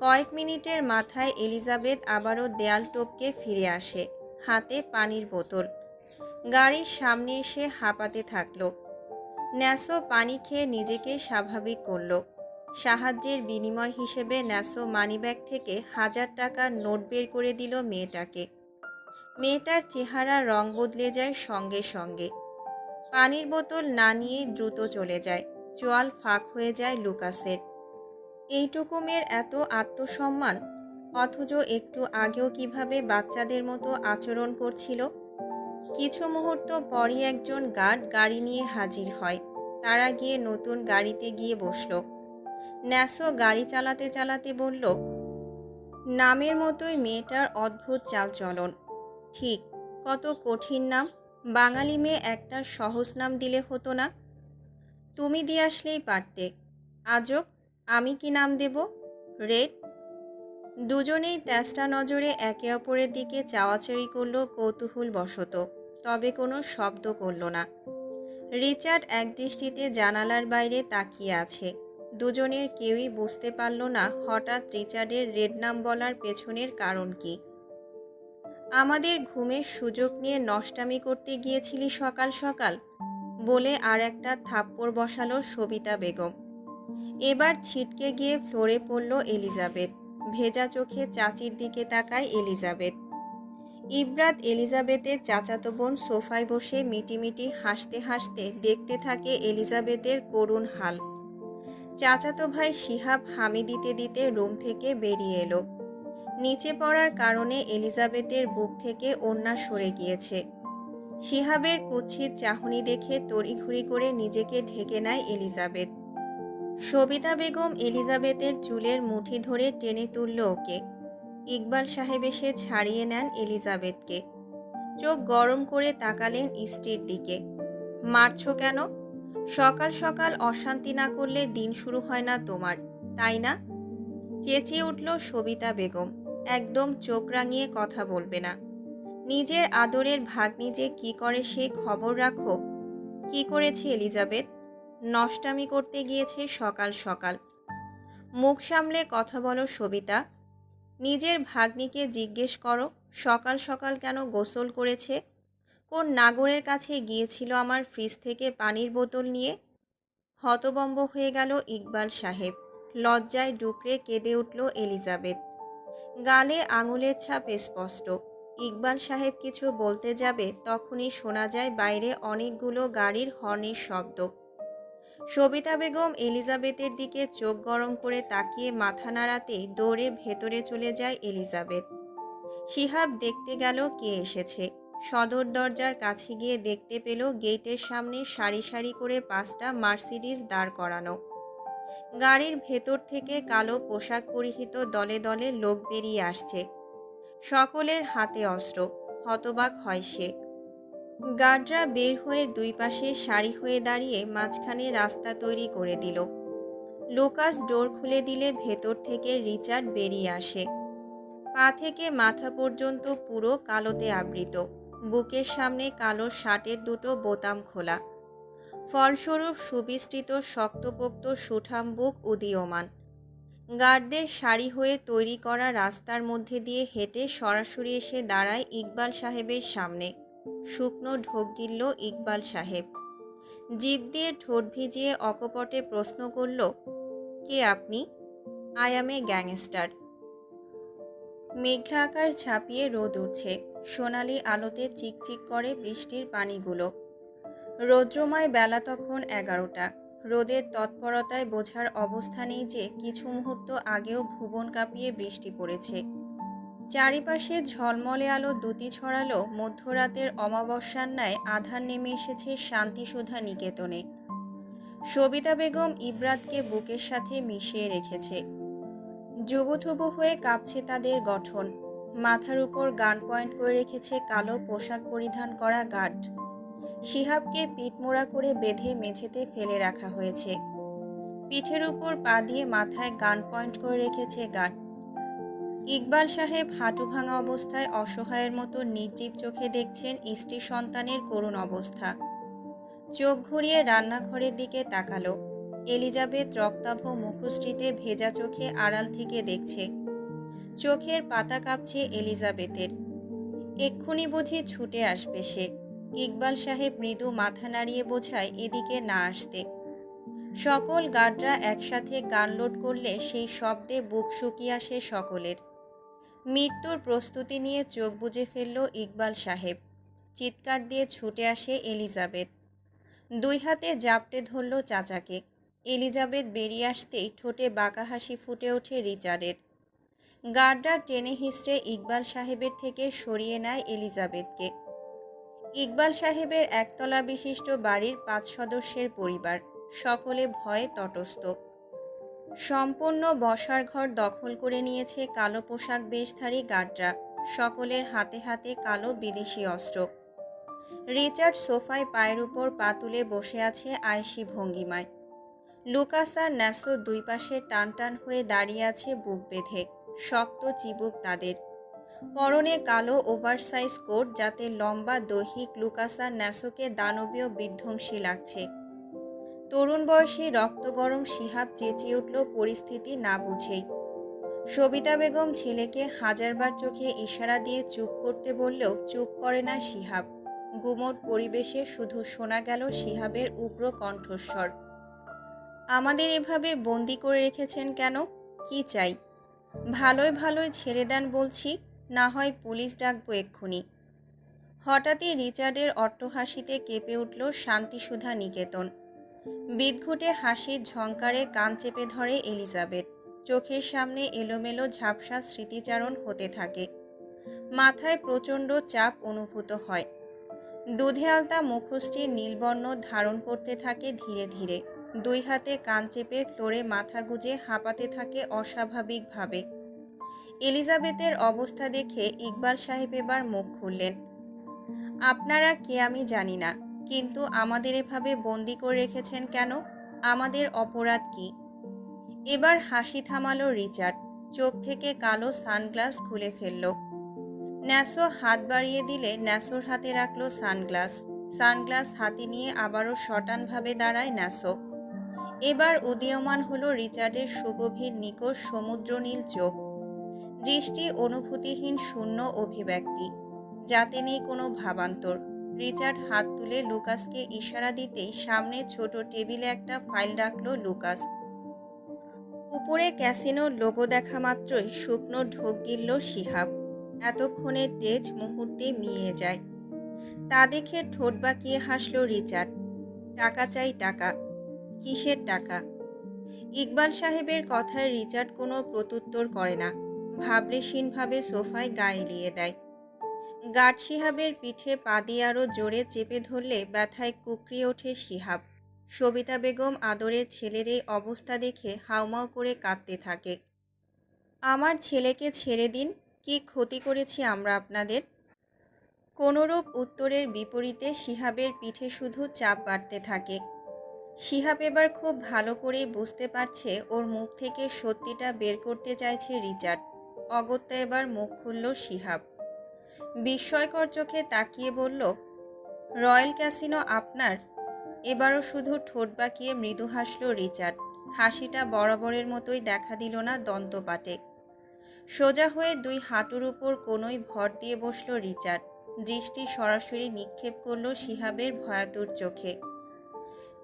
কয়েক মিনিটের মাথায় এলিজাবেথ আবারও দেয়াল টপকে ফিরে আসে, হাতে পানির বোতল। গাড়ির সামনে এসে হাঁপাতে থাকল। ন্যাসো পানি খেয়ে নিজেকে স্বাভাবিক করল। সাহায্যের বিনিময় হিসেবে ন্যাসো মানিব্যাগ থেকে 1000 টাকার নোট বের করে দিল মেয়েটাকে। মেয়েটার চেহারা রং বদলে যায় সঙ্গে সঙ্গে। পানির বোতল না নিয়েই দ্রুত চলে যায়। চোয়াল ফাঁক হয়ে যায় লুকাসের। এইটুকু মেয়ের এত আত্মসম্মান, অথচ একটু আগেও কিভাবে বাচ্চাদের মতো আচরণ করছিল। কিছু মুহূর্ত পরই একজন গার্ড গাড়ি নিয়ে হাজির হয়। তারা গিয়ে নতুন গাড়িতে গিয়ে বসল। ন্যাসো গাড়ি চালাতে চালাতে বলল, নামের মতোই মেয়েটার অদ্ভুত চালচলন। ঠিক, কত কঠিন নাম। বাঙালি মেয়ে একটা সহজ নাম দিলে হতো না? তুমি দিয়ে আসলেই পারতে। আজব, আমি কি নাম দেব? রেড? দুজনেই তেষ্টা নজরে একে অপরের দিকে চাওয়াচাওয়ি করল কৌতূহল বশত, তবে কোনো শব্দ করল না। রিচার্ড একদৃষ্টিতে জানালার বাইরে তাকিয়ে আছে। দুজনের কেউই বুঝতে পারল না হঠাৎ রিচার্ডের রেড নাম বলার পেছনের কারণ কি। আমাদের ঘুমের সুযোগ নিয়ে নষ্টামি করতে গিয়েছিলি সকাল সকাল, বলে আর একটা থাপ্পড় বসালো সবিতা বেগম। এবার ছিটকে গিয়ে ফ্লোরে পড়ল এলিজাবেথ। ভেজা চোখে চাচির দিকে তাকায় এলিজাবেথ। ইব্রাত এলিজাবেথের চাচাতো বোন সোফায় বসে মিটিমিটি হাসতে হাসতে দেখতে থাকে এলিজাবেথের করুণ হাল। চাচাতো ভাই শিহাব হামি দিতে দিতে রুম থেকে বেরিয়ে এলো। নিচে পড়ার কারণে এলিজাবেথের বুক থেকে ওড়না সরে গিয়েছে। শিহাবের কুৎসিত চাহনি দেখে তড়িঘড়ি করে নিজেকে ঢেকে নেয় এলিজাবেথ। সবিতা বেগম এলিজাবেথের চুলের মুঠি ধরে টেনে তুলল ওকে। ইকবাল সাহেব এসে ছাড়িয়ে নেন এলিজাবেথকে। চোখ গরম করে তাকালেন স্ত্রীর দিকে। মারছ কেন? সকাল সকাল অশান্তি না করলে দিন শুরু হয় না তোমার, তাই না? চেঁচিয়ে উঠল সবিতা বেগম। একদম চোখ রাঙিয়ে কথা বলবে না? নিজের আদরের ভাগ্নি যে কি করে সে খবর রাখো? কি করেছে এলিজাবেথ? নষ্টামি করতে গিয়েছে সকাল সকাল। মুখ সামলে কথা বলো সবিতা। নিজের ভাগ্নিকে জিজ্ঞেস করো সকাল সকাল কেন গোসল করেছে। কোন নাগরের কাছে গিয়েছিল আমার ফ্রিজ থেকে পানির বোতল নিয়ে? হতবম্ব হয়ে গেল ইকবাল সাহেব। লজ্জায় ডুকরে কেঁদে উঠল এলিজাবেথ। গালে আঙুলের ছাপ স্পষ্ট। ইকবাল সাহেব কিছু বলতে যাবে তখনই শোনা যায় বাইরে অনেকগুলো গাড়ির হর্নের শব্দ। সবিতা বেগম এলিজাবেথের দিকে চোখ গরম করে তাকিয়ে মাথা নাড়াতেই দৌড়ে ভেতরে চলে যায় এলিজাবেথ। শিহাব দেখতে গেল কে এসেছে। সদর দরজার কাছে গিয়ে দেখতে পেল গেটের সামনে সারি সারি করে 5টা মার্সিডিজ দাঁড় করানো। গাড়ির ভেতর থেকে কালো পোশাক পরিহিত দলে দলে লোক বেরিয়ে আসছে। সকলের হাতে অস্ত্র। হতবাক হয় সে। গার্ডরা বের হয়ে দুই পাশে সারি হয়ে দাঁড়িয়ে মাঝখানে রাস্তা তৈরি করে দিল। লুকাস ডোর খুলে দিলে ভেতর থেকে রিচার্ড বেরিয়ে আসে। পা থেকে মাথা পর্যন্ত পুরো কালোতে আবৃত। বুকের সামনে কালো শার্টের দুটো বোতাম খোলা। ফলস্বরূপ সুবিস্তৃত শক্তপোক্ত সুঠাম বুক উদীয়মান। গার্ডদের সারি হয়ে তৈরি করা রাস্তার মধ্যে দিয়ে হেঁটে সরাসরি এসে দাঁড়ায় ইকবাল সাহেবের সামনে। শুকনো ঢোক গিলল ইকবাল সাহেব। জিভ দিয়ে ঠোঁট ভিজিয়ে অকপটে প্রশ্ন করল, কে আপনি? I am A gangster. মেঘলা আকাশ ছাপিয়ে রোদ উঠছে। সোনালি আলোতে চিকচিক করে বৃষ্টির পানিগুলো। রৌদ্রময় বেলা তখন 11টা। রোদের তৎপরতায় বোঝার অবস্থা নেই যে কিছু মুহূর্ত আগেও ভুবন কাঁপিয়ে বৃষ্টি পড়েছে। চারিপাশে ঝলমলে আলো দ্যুতি ছড়ালো। মধ্যরাতের অমাবস্যার ন্যায় আধার নেমে এসেছে শান্তিসুধা নিকেতনে। সবিতা বেগম ইবরাতকে বুকের সাথে মিশিয়ে রেখেছে। যুবথুবু হয়ে কাঁপছে তাদের গঠন। মাথার উপর গান পয়েন্ট করে রেখেছে কালো পোশাক পরিধান করা গার্ড। শিহাবকে পিঠমোড়া করে বেঁধে মেঝেতে ফেলে রাখা হয়েছে। পিঠের উপর পা দিয়ে মাথায় গান পয়েন্ট করে রেখেছে গার্ড। ইকবাল সাহেব হাঁটু ভাঙা অবস্থায় অসহায়ের মতো নির্জীব চোখে দেখছেন স্ত্রী সন্তানের করুণ অবস্থা। চোখ ঘুরিয়ে রান্নাঘরের দিকে তাকালো। এলিজাবেথ রক্তাভ মুখশ্রীতে ভেজা চোখে আড়াল থেকে দেখছে। চোখের পাতা কাঁপছে এলিজাবেথের। এক্ষুনি বুঝি ছুটে আসবে সে। ইকবাল সাহেব মৃদু মাথা নাড়িয়ে বোঝায় এদিকে না আসতে। সকল গার্ডরা একসাথে গান লোড করলে সেই শব্দে বুক শুকিয়ে আসে সকলের। মৃত্যুর প্রস্তুতি নিয়ে চোখ বুজে ফেলল ইকবাল সাহেব। চিৎকার দিয়ে ছুটে আসে এলিজাবেথ। দুই হাতে জাপটে ধরল চাচাকে। এলিজাবেথ বেরিয়ে আসতেই ঠোঁটে বাঁকা হাসি ফুটে ওঠে রিচার্ডের। গার্ডরা টেনে হিঁচড়ে ইকবাল সাহেবের থেকে সরিয়ে নেয় এলিজাবেথকে। ইকবাল সাহেবের একতলা বিশিষ্ট বাড়ির 5 সদস্যের পরিবার। সকলে ভয়ে তটস্থ। সম্পূর্ণ বসার ঘর দখল করে নিয়েছে কালো পোশাক বেশধারী গার্ডরা। সকলের হাতে হাতে কালো বিদেশি অস্ত্র। রিচার্ড সোফায় পায়ের উপর পা তুলে বসে আছে আয়েশি ভঙ্গিমায়। লুকাস আর ন্যাসো দুই পাশে টান টান হয়ে দাঁড়িয়ে আছে বুক বেঁধে। শক্ত চিবুক তাদের। পরনে কালো ওভারসাইজ কোট, যাতে লম্বা দৈহিক লুকাস আর ন্যাসোকে দানবীয় বিধ্বংসী লাগছে। তরুণ বয়সী রক্তগরম শিহাব চেঁচিয়ে উঠল পরিস্থিতি না বুঝেই। সবিতা বেগম ছেলেকে হাজারবার চোখে ইশারা দিয়ে চুপ করতে বললেও চুপ করে না শিহাব। গুমোট পরিবেশে শুধু শোনা গেল শিহাবের উগ্র কণ্ঠস্বর, আমাদের এভাবে বন্দি করে রেখেছেন কেন? কি চাই? ভালোই ভালোই ছেড়ে দেন বলছি, না হয় পুলিশ ডাকবো এক্ষুনি। হঠাৎই রিচার্ডের অট্টহাসিতে কেঁপে উঠল শান্তিসুধা নিকেতন। বিদঘুটে হাসির ঝংকারে কান চেপে ধরে এলিজাবেথ। চোখের সামনে এলোমেলো ঝাপসা স্মৃতিচারণ হতে থাকে। মাথায় প্রচণ্ড চাপ অনুভূত হয়। দুধে আলতা মুখোশটি নীলবর্ণ ধারণ করতে থাকে ধীরে ধীরে। দুই হাতে কান চেপে ফ্লোরে মাথা গুজে হাঁপাতে থাকে অস্বাভাবিকভাবে। এলিজাবেথের অবস্থা দেখে ইকবাল সাহেব এবার মুখ খুললেন। আপনারা কে আমি জানি না, কিন্তু আমাদের এভাবে বন্দি করে রেখেছেন কেন? আমাদের অপরাধ কি? এবার হাসি থামালো রিচার্ড। চোখ থেকে কালো সানগ্লাস খুলে ফেলল। ন্যাসো হাত বাড়িয়ে দিলে ন্যাসোর হাতে রাখল সানগ্লাস। সানগ্লাস হাতে নিয়ে আবারও শটানভাবে দাঁড়ায় ন্যাসো। এবার উদীয়মান হলো রিচার্ডের সুগভীর নিকষ সমুদ্রনীল চোখ। দৃষ্টি অনুভূতিহীন শূন্য অভিব্যক্তি, যাতে নেই কোনো ভাবান্তর। রিচার্ড হাত তুলে লুকাসকে ইশারা দিতেই সামনে ছোট টেবিলে একটা ফাইল রাখল লুকাস। উপরে ক্যাসিনোর লোগো দেখা মাত্রই শুকনো ঢোক গিলল শিহাব। এতক্ষণের তেজ মুহূর্তে মিয়ে যায়। তা দেখে ঠোঁট বাঁকিয়ে হাসল রিচার্ড। টাকা চাই, টাকা। কিসের টাকা? ইকবাল সাহেবের কথায় রিচার্ড কোনো প্রত্যুত্তর করে না। ভাবলেশীনভাবে সোফায় গা এলিয়ে দেয়। গার্ড শিহাবের পিঠে পা দিয়ে আরও জোরে চেপে ধরলে ব্যথায় কুকড়িয়ে ওঠে শিহাব। সবিতা বেগম আদরের ছেলের এই অবস্থা দেখে হাউমাউ করে কাঁদতে থাকে। আমার ছেলেকে ছেড়ে দিন, কি ক্ষতি করেছি আমরা আপনাদের? কোনোরূপ উত্তরের বিপরীতে শিহাবের পিঠে শুধু চাপ বাড়তে থাকে। শিহাব এবার খুব ভালো করেই বুঝতে পারছে ওর মুখ থেকে সত্যিটা বের করতে চাইছে রিচার্ড। অগত্যা এবার মুখ খুলল শিহাব। বিস্ময়কর চোখে তাকিয়ে বলল, রয়্যাল ক্যাসিনো আপনার? এবারও শুধু ঠোঁট বাঁকিয়ে মৃদু হাসল রিচার্ড। হাসিটা বরাবরের মতোই দেখা দিল না দন্তপাটে। সোজা হয়ে দুই হাঁটুর উপর কোনোই ভর দিয়ে বসল রিচার্ড। দৃষ্টি সরাসরি নিক্ষেপ করল শিহাবের ভয়াতুর চোখে।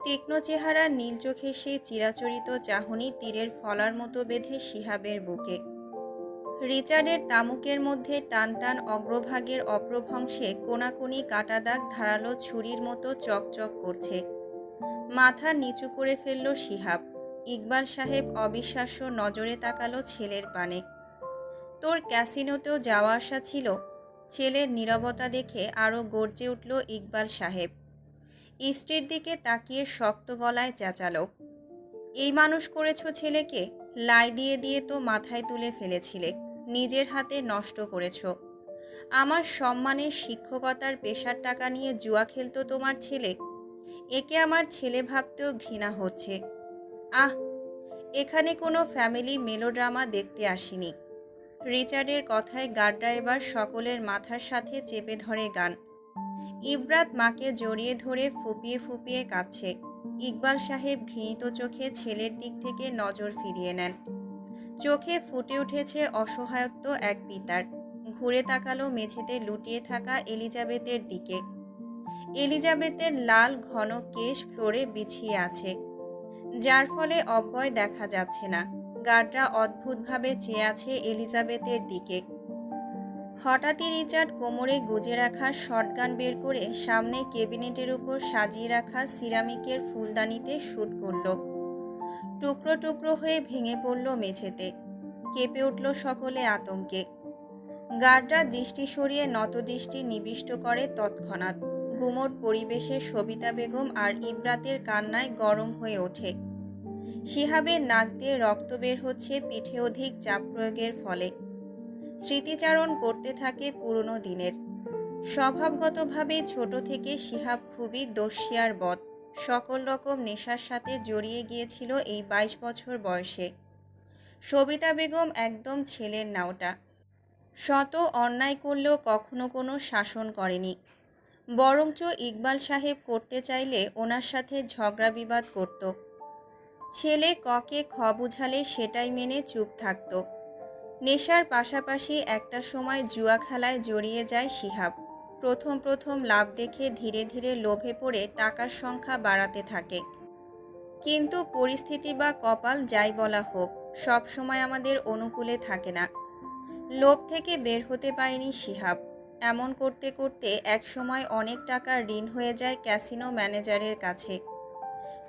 তীক্ষ্ণ চেহারার নীল চোখে সেই চিরাচরিত চাহনি তীরের ফলার মতো বেঁধে শিহাবের বুকে। রিচার্ডের তামুকের মধ্যে টান টান অগ্রভাগের অপ্রভংশে কোনাকুনি কাটা দাগ ধারালো ছুরির মতো চকচক করছে। মাথা নিচু করে ফেলল শিহাব। ইকবাল সাহেব অবিশ্বাস্য নজরে তাকালো ছেলের পানে। তোর ক্যাসিনোতেও যাওয়া আসা ছিল? ছেলের নীরবতা দেখে আরও গর্জে উঠল ইকবাল সাহেব। স্ত্রীর দিকে তাকিয়ে শক্ত গলায় চেঁচালো, এই মানুষ করেছ ছেলেকে? লাই দিয়ে দিয়ে তো মাথায় তুলে ফেলেছিলে, নিজের হাতে নষ্ট করেছ। আমার সম্মানের শিক্ষকতার পেশার টাকা নিয়ে জুয়া খেলতো তোমার ছেলে? একে আমার ছেলে ভাবতেও ঘৃণা হচ্ছে। আহ, এখানে কোনো ফ্যামিলি মেলোড্রামা দেখতে আসিনি। রিচার্ডের কথায় গার্ডরা এবার সকলের মাথার সাথে চেপে ধরে গান। ইব্রাত মাকে জড়িয়ে ধরে ফুপিয়ে ফুপিয়ে কাঁদছে। ইকবাল সাহেব ঘৃণিত চোখে ছেলের দিক থেকে নজর ফিরিয়ে নেন। চোখে ফুটে উঠেছে অসহায়ত্ব এক পিতার। ঘুরে তাকালো মেঝেতে লুটিয়ে থাকা এলিজাবেথের দিকে। এলিজাবেথের লাল ঘন কেশ ফ্লোরে বিছিয়ে আছে, যার ফলে অব্যয় দেখা যাচ্ছে না। গার্ডরা অদ্ভুতভাবে চেয়ে আছে এলিজাবেথের দিকে। হঠাৎই রিচার্ড কোমরে গুজে রাখা শটগান বের করে সামনে ক্যাবিনেটের উপর সাজিয়ে রাখা সিরামিকের ফুলদানিতে শ্যুট করল। টুকরো টুকরো হয়ে ভেঙে পড়ল মেঝেতে। কেঁপে উঠল সকলে আতঙ্কে। গার্ডরা দৃষ্টি সরিয়ে নতদৃষ্টি নিবিষ্ট করে তৎক্ষণাৎ। গুমোট পরিবেশে সবিতা বেগম আর ইব্রাতের কান্নায় গরম হয়ে ওঠে। শিহাবের নাক দিয়ে রক্ত বের হচ্ছে পিঠে অধিক চাপ প্রয়োগের ফলে। স্মৃতিচারণ করতে থাকে পুরনো দিনের। স্বভাবগতভাবেই ছোট থেকে শিহাব খুবই দস্যিয়ার বদ। সকল রকম নেশার সাথে জড়িয়ে গিয়েছিল এই 22 বছর বয়সে। সবিতা বেগম একদম ছেলের নাওটা। শত অন্যায় করলেও কখনো কোনো শাসন করেনি। বরঞ্চ ইকবাল সাহেব করতে চাইলে ওনার সাথে ঝগড়া বিবাদ করত। ছেলে ককে খ বুঝালে সেটাই মেনে চুপ থাকত। নেশার পাশাপাশি একটা সময় জুয়া খেলায় জড়িয়ে যায় শিহাব। প্রথম প্রথম লাভ দেখে ধীরে ধীরে লোভে পড়ে টাকার সংখ্যা বাড়াতে থাকে। কিন্তু পরিস্থিতি বা কপাল যাই বলা হোক, সব সময় আমাদের অনুকূলে থাকে না। লোভ থেকে বের হতে পারেনি শিহাব। এমন করতে করতে এক সময় অনেক টাকার ঋণ হয়ে যায় ক্যাসিনো ম্যানেজারের কাছে।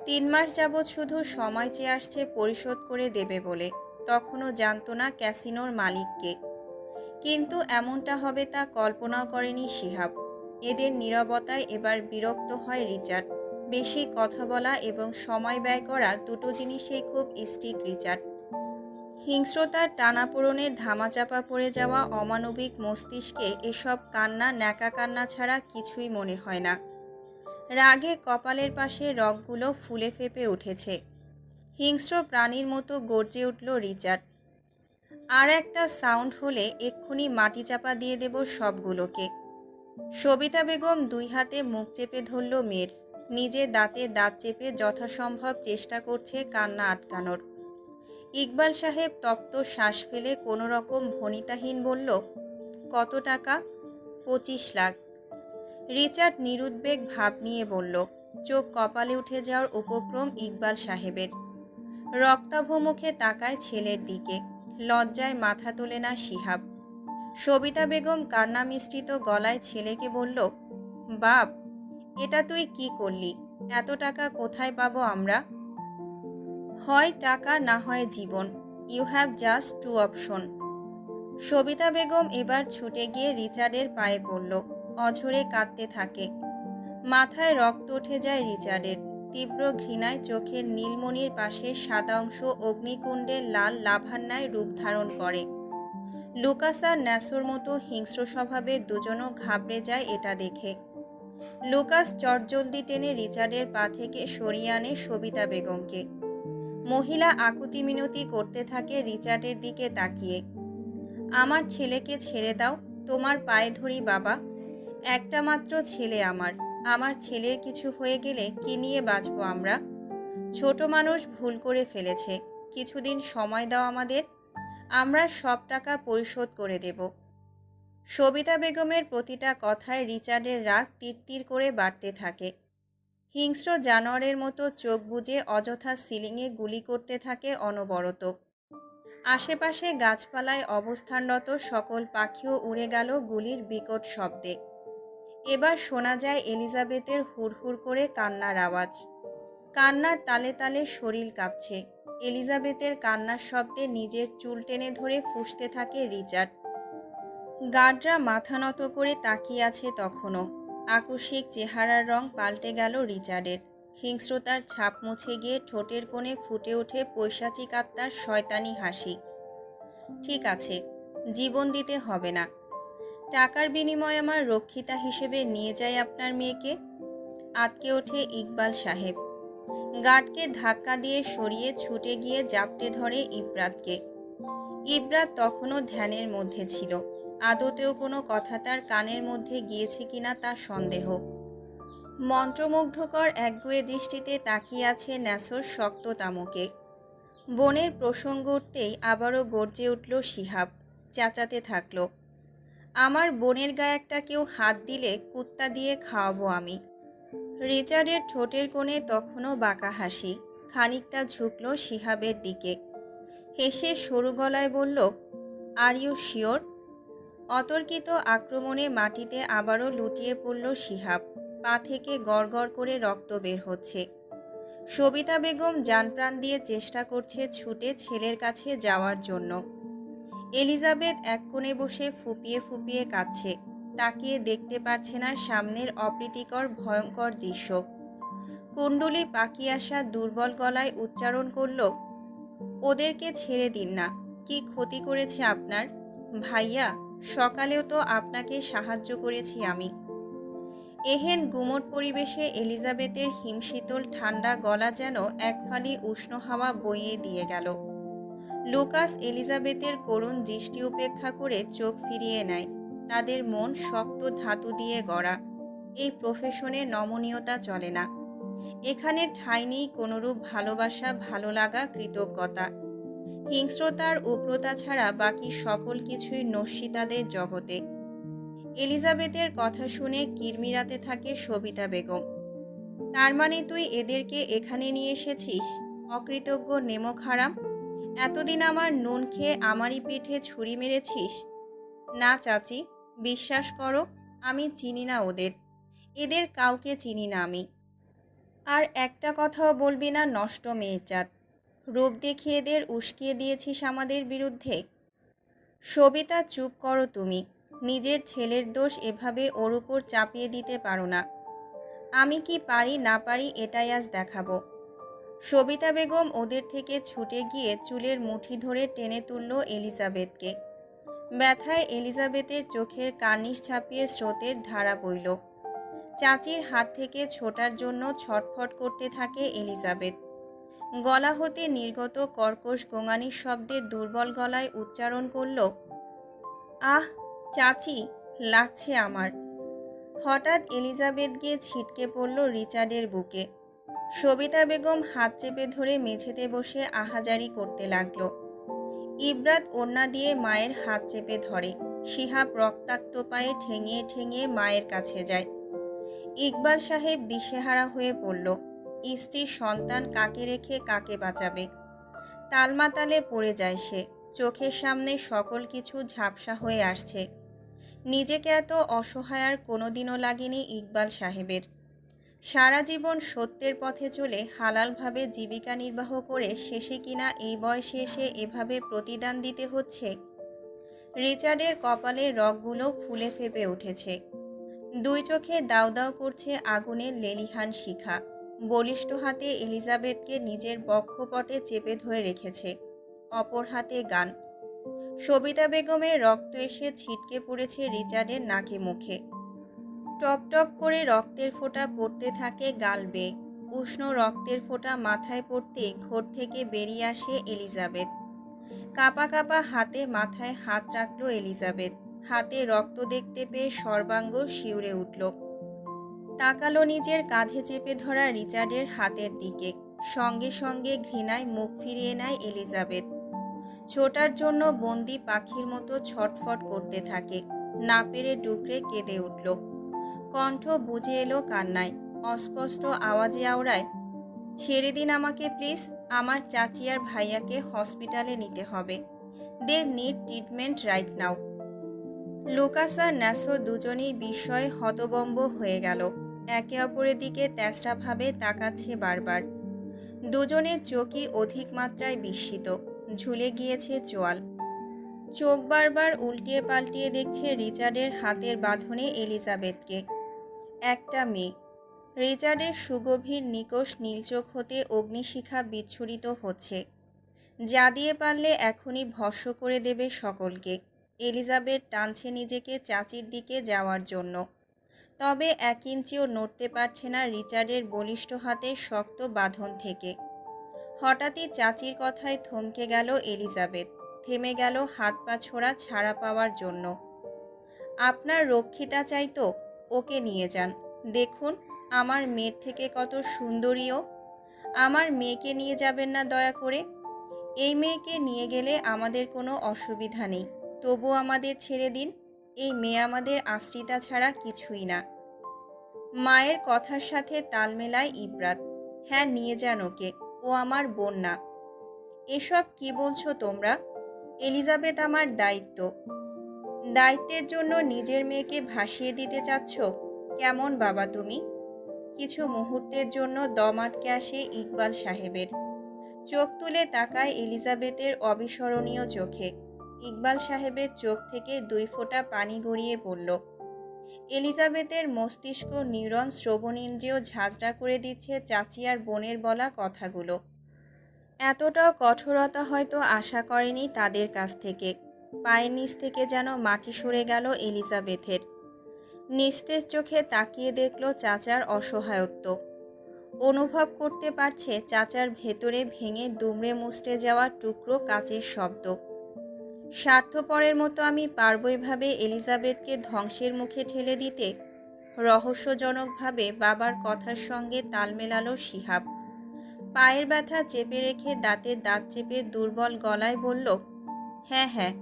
3 মাস যাবৎ শুধু সময় চেয়ে আসছে পরিশোধ করে দেবে বলে। তখনও জানত না ক্যাসিনোর মালিককে। কিন্তু এমনটা হবে তা কল্পনাও করেনি শিহাব। এদের নীরবতায় এবার বিরক্ত হয় রিচার্ড। বেশি কথা বলা এবং সময় ব্যয় করা দুটো জিনিসেই খুব স্ট্রিক্ট রিচার্ড। হিংস্রতার টানাপোড়েনে ধামাচাপা পড়ে যাওয়া অমানবিক মস্তিষ্কে এসব কান্না ন্যাকা কান্না ছাড়া কিছুই মনে হয় না। রাগে কপালের পাশে রগগুলো ফুলে ফেপে উঠেছে। হিংস্র প্রাণীর মতো গর্জে উঠল রিচার্ড। আর একটা সাউন্ড হলে এক্ষুনি মাটি চাপা দিয়ে দেব সবগুলোকে। সবিতা বেগম দুই হাতে মুখ চেপে ধরল মেয়ের। নিজে দাঁতে দাঁত চেপে যথাসম্ভব চেষ্টা করছে কান্না আটকানোর। ইকবাল সাহেব তপ্ত শ্বাস ফেলে কোনো রকম ভনিতাহীন বলল, কত টাকা? 25 লাখ। রিচার্ড নিরুদ্বেগ ভাব নিয়ে বলল, চোখ কপালে উঠে যাওয়ার উপক্রম ইকবাল সাহেবের। রক্তাভ মুখে তাকায় ছেলের দিকে। লজ্জায় মাথা তোলে না শিহাব। সবিতা বেগম কান্না মিশ্রিত গলায় ছেলেকে বলল, বাপ, এটা তুই কি করলি? এত টাকা কোথায় পাবো আমরা? হয় টাকা, না হয় জীবন। You have just two option. Sabita Begum এবার ছুটে গিয়ে রিচার্ডের পায়ে পড়ল। অঝরে কাঁদতে থাকে। মাথায় রক্ত উঠে যায় রিচার্ডের। তীব্র ঘৃণায় চোখের নীলমণির পাশে সাদা অংশ অগ্নিকুণ্ডের লাল লাভান্যায় রূপ ধারণ করে। লুকাস আর ন্যাসোর মতো হিংস্র স্বভাবে দুজনও ঘাবড়ে যায় এটা দেখে। লুকাস চটজলদি টেনে রিচার্ডের পা থেকে সরিয়ে আনে সবিতা বেগমকে। মহিলা আকুতি মিনতি করতে থাকে রিচার্ডের দিকে তাকিয়ে। আমার ছেলেকে ছেড়ে দাও, তোমার পায়ে ধরি বাবা। একটা মাত্র ছেলে আমার। আমার ছেলের কিছু হয়ে গেলে কি নিয়ে বাঁচবো আমরা? ছোট মানুষ ভুল করে ফেলেছে, কিছুদিন সময় দাও আমাদের, আমরা সব টাকা পরিশোধ করে দেব। সবিতা বেগমের প্রতিটা কথায় রিচার্ডের রাগ তিরতির করে বাড়তে থাকে। হিংস্র জানোয়ারের মতো চোখ বুজে অযথা সিলিংয়ে গুলি করতে থাকে অনবরত। আশেপাশে গাছপালায় অবস্থানরত সকল পাখিও উড়ে গেল গুলির বিকট শব্দে। এবার শোনা যায় এলিজাবেথের হুড়হুড় করে কান্নার আওয়াজ। কান্নার তালে তালে শরীর কাঁপছে। এলিজাবেথের কান্নার শব্দে নিজের চুল টেনে ধরে ফুঁসতে থাকে রিচার্ড। গার্ডরা মাথা নত করে তাকিয়ে আছে তখনও। আকস্মিক চেহারার রং পাল্টে গেল রিচার্ডের। হিংস্রতার ছাপ মুছে গিয়ে ঠোঁটের কোণে ফুটে ওঠে পৈশাচিক আত্মার শয়তানি হাসি। ঠিক আছে, জীবন দিতে হবে না। টাকার বিনিময়ে আমার রক্ষিতা হিসেবে নিয়ে যায় আপনার মেয়েকে। আতকে ওঠে ইকবাল সাহেব। গার্ডকে ধাক্কা দিয়ে সরিয়ে ছুটে গিয়ে জাপটে ধরে ইব্রাতকে। ইব্রাত তখনও ধ্যানের মধ্যে ছিল। আদতেও কোনো কথা তার কানের মধ্যে গিয়েছে কিনা তার সন্দেহ। মন্ত্রমুগ্ধকর একগুঁয়ে দৃষ্টিতে তাকিয়ে আছে ন্যাসোর শক্ত তামুকে। বোনের প্রসঙ্গ উঠতেই আবারও গর্জে উঠল শিহাব। চেঁচাতে থাকল, আমার বোনের গায়ে একটা কেউ হাত দিলে কুত্তা দিয়ে খাওয়াবো আমি। রিচার্ডের ঠোঁটের কোণে তখনও বাঁকা হাসি। খানিকটা ঝুঁকল শিহাবের দিকে। হেসে সরু গলায় বলল, আর ইউ শিওর? অতর্কিত আক্রমণে মাটিতে আবারও লুটিয়ে পড়ল শিহাব। পা থেকে গড়গড় করে রক্ত বের হচ্ছে। সবিতা বেগম জানপ্রাণ দিয়ে চেষ্টা করছে ছুটে ছেলের কাছে যাওয়ার জন্য। এলিজাবেথ এক কোণে বসে ফুপিয়ে ফুপিয়ে কাঁদছে। তাকিয়ে দেখতে পারছে না সামনের অপ্রীতিকর ভয়ঙ্কর দৃশ্য। কুণ্ডলি পাকিয়ে আসা দুর্বল গলায় উচ্চারণ করল, ওদেরকে ছেড়ে দিন না। কি ক্ষতি করেছে আপনার? ভাইয়া, সকালেও তো আপনাকে সাহায্য করেছি আমি। এহেন গুমট পরিবেশে এলিজাবেথের হিমশীতল ঠান্ডা গলা যেন এক ফালি উষ্ণ হাওয়া বইয়ে দিয়ে গেল। লুকাস এলিজাবেথের করুণ দৃষ্টি উপেক্ষা করে চোখ ফিরিয়ে নেয়। তাদের মন শক্ত ধাতু দিয়ে গড়া। এই প্রফেশনে নমনীয়তা চলে না। এখানে ঠাঁই নেই কোনোরূপ ভালোবাসা, ভালো লাগা, কৃতজ্ঞতা। হিংস্রতার উগ্রতা ছাড়া বাকি সকল কিছুই নস্যি তাদের জগতে। এলিজাবেথের কথা শুনে কিরমিরাতে থাকে সবিতা বেগম। তার মানে তুই এদেরকে এখানে নিয়ে এসেছিস? অকৃতজ্ঞ নেমক হারাম! এতদিন আমার নুন খেয়ে আমারই পিঠে ছুরি মেরেছিস? না চাচি, বিশ্বাস করো, আমি চিনি না ওদের। এদের কাউকে চিনি না আমি। আর একটা কথাও বলবি না নষ্ট মেয়ে জাত। রূপ দেখিয়ে এদের উস্কিয়ে দিয়েছিস আমাদের বিরুদ্ধে। সবিতা, চুপ করো তুমি। নিজের ছেলের দোষ এভাবে ওর উপর চাপিয়ে দিতে পারো না। আমি কি পারি না পারি এটাই আজ দেখাবো। সবিতা বেগম ওদের থেকে ছুটে গিয়ে চুলের মুঠি ধরে টেনে তুলল এলিজাবেথকে। ব্যথায় এলিজাবেথের চোখের কার্নিশ ছাপিয়ে স্রোতের ধারা বইল। চাচির হাত থেকে ছোটার জন্য ছটফট করতে থাকে এলিজাবেথ। গলা হতে নির্গত কর্কশ গোঙানির শব্দে দুর্বল গলায় উচ্চারণ করল, আহ চাচি, লাগছে আমার। হঠাৎ এলিজাবেথ গিয়ে ছিটকে পড়ল রিচার্ডের বুকে। সবিতা বেগম হাত চেপে ধরে মেঝেতে বসে আহাজারি করতে লাগল। ইব্রাত ওড়না দিয়ে মায়ের হাত চেপে ধরে। শিহাব রক্তাক্ত পায়ে ঠেঙিয়ে ঠেঙিয়ে মায়ের কাছে যায়। ইকবাল সাহেব দিশেহারা হয়ে পড়ল। স্ত্রীর সন্তান কাকে রেখে কাকে বাঁচাবে? তালমাতালে পড়ে যায় সে। চোখের সামনে সকল কিছু ঝাপসা হয়ে আসছে। নিজেকে এত অসহায় আর কোনোদিনও লাগেনি ইকবাল সাহেবের। সারা জীবন সত্যের পথে চলে হালালভাবে জীবিকা নির্বাহ করে শেষে কিনা এই বয়সে এসে এভাবে প্রতিদান দিতে হচ্ছে। রিচার্ডের কপালের রগগুলো ফুলে ফেপে উঠেছে। দুই চোখে দাউ দাউ করছে আগুনের লেলিহান শিখা। বলিষ্ঠ হাতে এলিজাবেথকে নিজের বক্ষপটে চেপে ধরে রেখেছে, অপর হাতে গান। সবিতা বেগমের রক্ত এসে ছিটকে পড়েছে রিচার্ডের নাকে মুখে। টপ টপ করে রক্তের ফোঁটা পড়তে থাকে গাল বেয়ে। উষ্ণ রক্তের ফোঁটা মাথায় পড়তে ঘর থেকে বেরিয়ে আসে এলিজাবেথ। কাঁপা কাঁপা হাতে মাথায় হাত রাখল এলিজাবেথ। হাতে রক্ত দেখতে পেয়ে সর্বাঙ্গ শিউরে উঠল। তাকালো নিজের কাঁধে চেপে ধরা রিচার্ডের হাতের দিকে। সঙ্গে সঙ্গে ঘৃণায় মুখ ফিরিয়ে নেয় এলিজাবেথ। ছোটার জন্য বন্দি পাখির মতো ছটফট করতে থাকে। না পেরে ডুকরে কেঁদে উঠল। কণ্ঠ বুঝে এলো কান্নায়। অস্পষ্ট আওয়াজে আওড়ায়, ছেড়ে দিন আমাকে প্লিজ। আমার চাচি আর ভাইয়াকে হসপিটালে নিতে হবে। They need treatment right now. Lucas আর ন্যাসো দুজনেই বিস্ময়ে হতবম্ব হয়ে গেল। একে অপরের দিকে তেসরাভাবে তাকাচ্ছে বারবার। দুজনের চোখই অধিক মাত্রায় বিস্মিত। ঝুলে গিয়েছে চোয়াল। চোখ বারবার উল্টিয়ে পাল্টিয়ে দেখছে রিচার্ডের হাতের বাঁধনে এলিজাবেথকে। একটা মেয়ে। রিচার্ডের সুগভীর নিকষ নীলচোখ হতে অগ্নিশিখা বিচ্ছুরিত হচ্ছে, যা দিয়ে পারলে এখনই ভস্ম করে দেবে সকলকে। এলিজাবেথ টানছে নিজেকে চাচির দিকে যাওয়ার জন্য, তবে এক ইঞ্চিও নড়তে পারছে না রিচার্ডের বলিষ্ঠ হাতের শক্ত বাঁধন থেকে। হঠাৎই চাচির কথায় থমকে গেল এলিজাবেথ। থেমে গেল হাত পা ছোড়া ছাড়া পাওয়ার জন্য। আপনার রক্ষিতা চাই তো? ওকে নিয়ে যান। দেখুন আমার মেয়ের থেকে কত সুন্দরীও। আমার মেয়েকে নিয়ে যাবেন না দয়া করে? এই মেয়েকে নিয়ে গেলে আমাদের কোনো অসুবিধা নেই, তবু আমাদের ছেড়ে দিন। এই মেয়ে আমাদের আশ্রিতা ছাড়া কিছুই না। মায়ের কথার সাথে তাল মেলায় ইব্রাত। হ্যাঁ, নিয়ে যান ওকে, ও আমার বোন না। এসব কি বলছো তোমরা? এলিজাবেথ আমার দায়িত্ব। দায়িত্বের জন্য নিজের মেয়েকে ভাসিয়ে দিতে চাচ্ছ? কেমন বাবা তুমি? কিছু মুহূর্তের জন্য দম আটকে আসে ইকবাল সাহেবের। চোখ তুলে তাকায় এলিজাবেথের অবিস্মরণীয় চোখে। ইকবাল সাহেবের চোখ থেকে 2 ফোঁটা পানি গড়িয়ে পড়ল। এলিজাবেথের মস্তিষ্ক নিউরন শ্রবণেন্দ্রিয় ঝাঁঝরা করে দিচ্ছে চাচি আর বোনের বলা কথাগুলো। এতটাও কঠোরতা হয়তো আশা করেনি তাদের কাছ থেকে। পায়ের নিচ থেকে যেন মাটি সরে গেল এলিজাবেথের। নিস্তেজ চোখে তাকিয়ে দেখল চাচার অসহায়ত্ব। অনুভব করতে পারছে চাচার ভেতরে ভেঙে দুমড়ে মুচড়ে যাওয়া টুকরো কাচের শব্দ। স্বার্থপরের মতো আমি পারবো এভাবে এলিজাবেথকে ধ্বংসের মুখে ঠেলে দিতে? রহস্যজনকভাবে বাবার কথার সঙ্গে তাল মেলালো শিহাব। পায়ের ব্যথা চেপে রেখে দাঁতের দাঁত চেপে দুর্বল গলায় বলল, হ্যাঁ হ্যাঁ,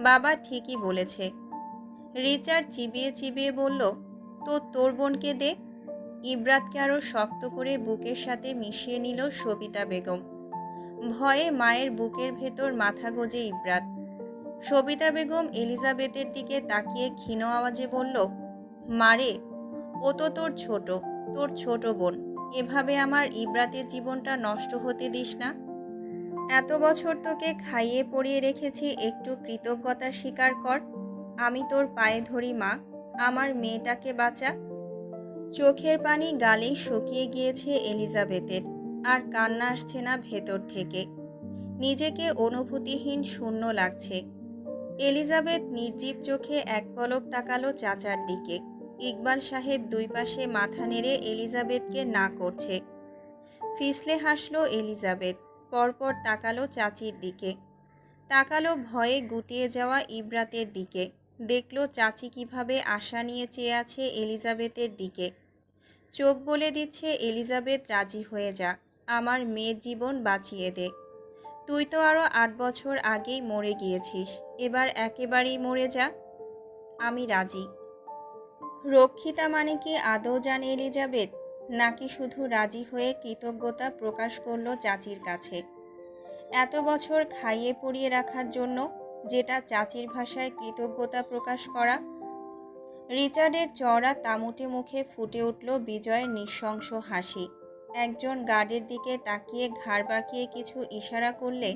বাবা ঠিকই বলেছে। রিচার্ড চিবিয়ে চিবিয়ে বলল, তো তোর বোনকে দে। ইব্রাতকে আরও শক্ত করে বুকের সাথে মিশিয়ে নিল সবিতা বেগম। ভয়ে মায়ের বুকের ভেতর মাথা গোজে ইব্রাত। সবিতা বেগম এলিজাবেথের দিকে তাকিয়ে ক্ষীণ আওয়াজে বলল, মারে, ও তো তোর ছোট বোন। এভাবে আমার ইব্রাতের জীবনটা নষ্ট হতে দিস না। এত বছর তোকে খাইয়ে পরিয়ে রেখেছি, একটু কৃতজ্ঞতা স্বীকার কর। আমি তোর পায়ে ধরি মা, আমার মেয়েটাকে বাঁচা। চোখের পানি গালেই শুকিয়ে গিয়েছে এলিজাবেথের, আর কান্না আসছে না ভেতর থেকে। নিজেকে অনুভূতিহীন শূন্য লাগছে। এলিজাবেথ নির্জীব চোখে এক পলক তাকালো চাচার দিকে। ইকবাল সাহেব 2 পাশে মাথা নেড়ে এলিজাবেথকে না করছে। ফিসলে হাসলো এলিজাবেথ। পরপর তাকালো চাচির দিকে, তাকালো ভয়ে গুটিয়ে যাওয়া ইব্রাতের দিকে। দেখলো চাচি কিভাবে আশা নিয়ে চেয়ে আছে এলিজাবেথের দিকে। চোখ বলে দিচ্ছে, এলিজাবেথ রাজি হয়ে যা, আমার মেয়ের জীবন বাঁচিয়ে দে। তুই তো আরও ৮ বছর আগেই মরে গিয়েছিস, এবার একেবারেই মরে যা। আমি রাজি। রক্ষিতা মানে কি আদৌ জানে এলিজাবেথ, নাকি শুধু রাজি হয়ে কৃতজ্ঞতা প্রকাশ করলো চাচির কাছে? এত বছর খাইয়ে পরিয়ে রাখার জন্য, যেটা চাচির ভাষায় কৃতজ্ঞতা প্রকাশ করা। রিচার্ডের চওড়া তামুটে মুখে ফুটে উঠল বিজয়ের নৃশংস হাসি। একজন গার্ডের দিকে তাকিয়ে ঘাড় বাঁকিয়ে কিছু ইশারা করলে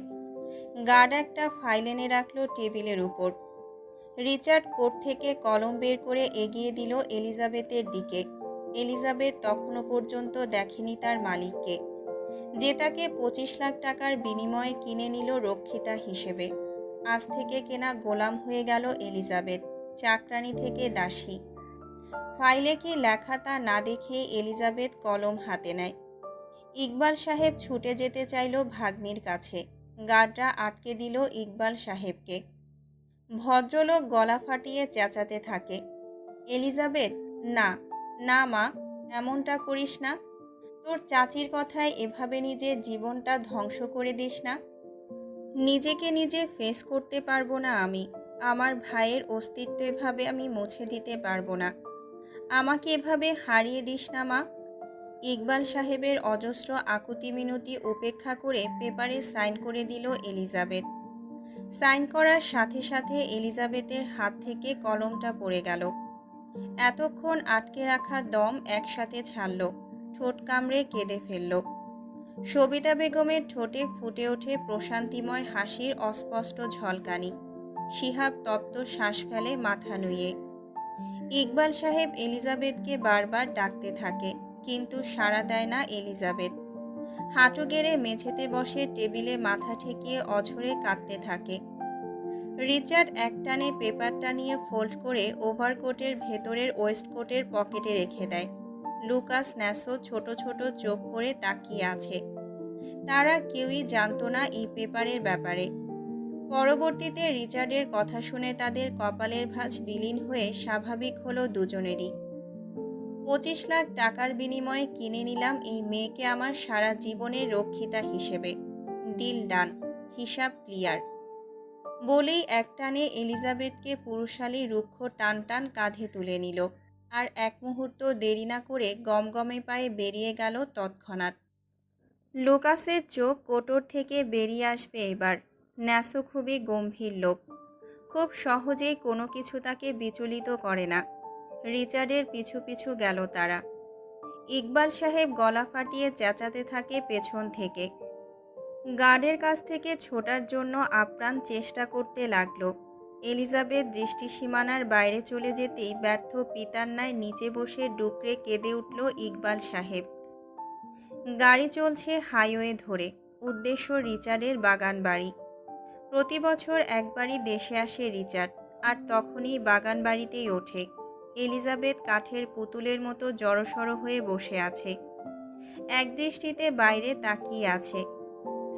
গার্ড একটা ফাইল এনে রাখল টেবিলের উপর। রিচার্ড কোট থেকে কলম বের করে এগিয়ে দিল এলিজাবেথের দিকে। এলিজাবেথ তখনও পর্যন্ত দেখেনি তার মালিককে, যে তাকে 25 লাখ টাকার বিনিময়ে কিনে নিল রক্ষিতা হিসেবে। আজ থেকে কেনা গোলাম হয়ে গেল এলিজাবেথ, চাকরানি থেকে দাসী। ফাইলে কি লেখা তা না দেখে এলিজাবেথ কলম হাতে নেয়। ইকবাল সাহেব ছুটে যেতে চাইল ভাগ্নির কাছে। গার্ডরা আটকে দিল ইকবাল সাহেবকে। ভদ্রলোক গলা ফাটিয়ে চেঁচাতে থাকে, এলিজাবেথ, না না মা, এমনটা করিস না। তোর চাচির কথায় এভাবে নিজের জীবনটা ধ্বংস করে দিস না। নিজেকে নিজে ফেস করতে পারবো না আমি। আমার ভাইয়ের অস্তিত্ব এভাবে আমি মুছে দিতে পারবো না। আমাকে এভাবে হারিয়ে দিস না মা। ইকবাল সাহেবের অজস্র আকুতি মিনতি উপেক্ষা করে পেপারে সাইন করে দিল এলিজাবেথ। সাইন করার সাথে সাথে এলিজাবেথের হাত থেকে কলমটা পড়ে গেল। এতক্ষণ আটকে রাখা দম একসাথে ছাড়ল, ঠোঁট কামড়ে কেঁদে ফেলল। সবিতা বেগমের ঠোঁটে ফুটে ওঠে প্রশান্তিময় হাসির অস্পষ্ট ঝলকানি। শিহাব তপ্ত শ্বাস ফেলে মাথা নুয়ে। ইকবাল সাহেব এলিজাবেথকে বারবার ডাকতে থাকে, কিন্তু সাড়া দেয় না এলিজাবেথ। হাঁটু গেড়ে মেঝেতে বসে টেবিলে মাথা ঠেকিয়ে অঝরে কাঁদতে থাকে। রিচার্ড একটানে পেপারটা নিয়ে ফোল্ড করে ওভারকোটের ভেতরের ওয়েস্টকোটের পকেটে রেখে দেয়। লুকাস ন্যাসো ছোট ছোট চোখ করে তাকিয়ে আছে। তারা কেউই জানতো না এই পেপারের ব্যাপারে। পরবর্তীতে রিচার্ডের কথা শুনে তাদের কপালের ভাঁজ বিলীন হয়ে স্বাভাবিক হলো দুজনেরই। 25 লাখ টাকার বিনিময়ে কিনে নিলাম এই মেয়েকে আমার সারা জীবনের রক্ষিতা হিসেবে। ডিল ডান, হিসাব ক্লিয়ার। বলেই একটানে এলিজাবেথকে পুরুষালী রুক্ষ টান টান কাঁধে তুলে নিল, আর এক মুহূর্ত দেরি না করে গমগমে পায়ে বেরিয়ে গেল তৎক্ষণাৎ। লুকাসের চোখ কোটর থেকে বেরিয়ে আসবে এবার। ন্যাসো খুবই গম্ভীর লোক, খুব সহজেই কোনো কিছু তাকে বিচলিত করে না। রিচার্ডের পিছু পিছু গেল তারা। ইকবাল সাহেব গলা ফাটিয়ে চেঁচাতে থাকে পেছন থেকে। গার্ডের কাছ থেকে ছোটার জন্য আপ্রাণ চেষ্টা করতে লাগলো। এলিজাবেথ দৃষ্টিসীমানার বাইরে চলে যেতেই ব্যর্থ পিতার ন্যায় নিচে বসে ডুকরে কেঁদে উঠল ইকবাল সাহেব। গাড়ি চলছে হাইওয়ে ধরে, উদ্দেশ্য রিচার্ডের বাগান বাড়ি। প্রতি বছর একবারই দেশে আসে রিচার্ড, আর তখনই বাগান বাড়িতেই ওঠে। এলিজাবেথ কাঠের পুতুলের মতো জড়সড় হয়ে বসে আছে, একদৃষ্টিতে বাইরে তাকিয়ে আছে।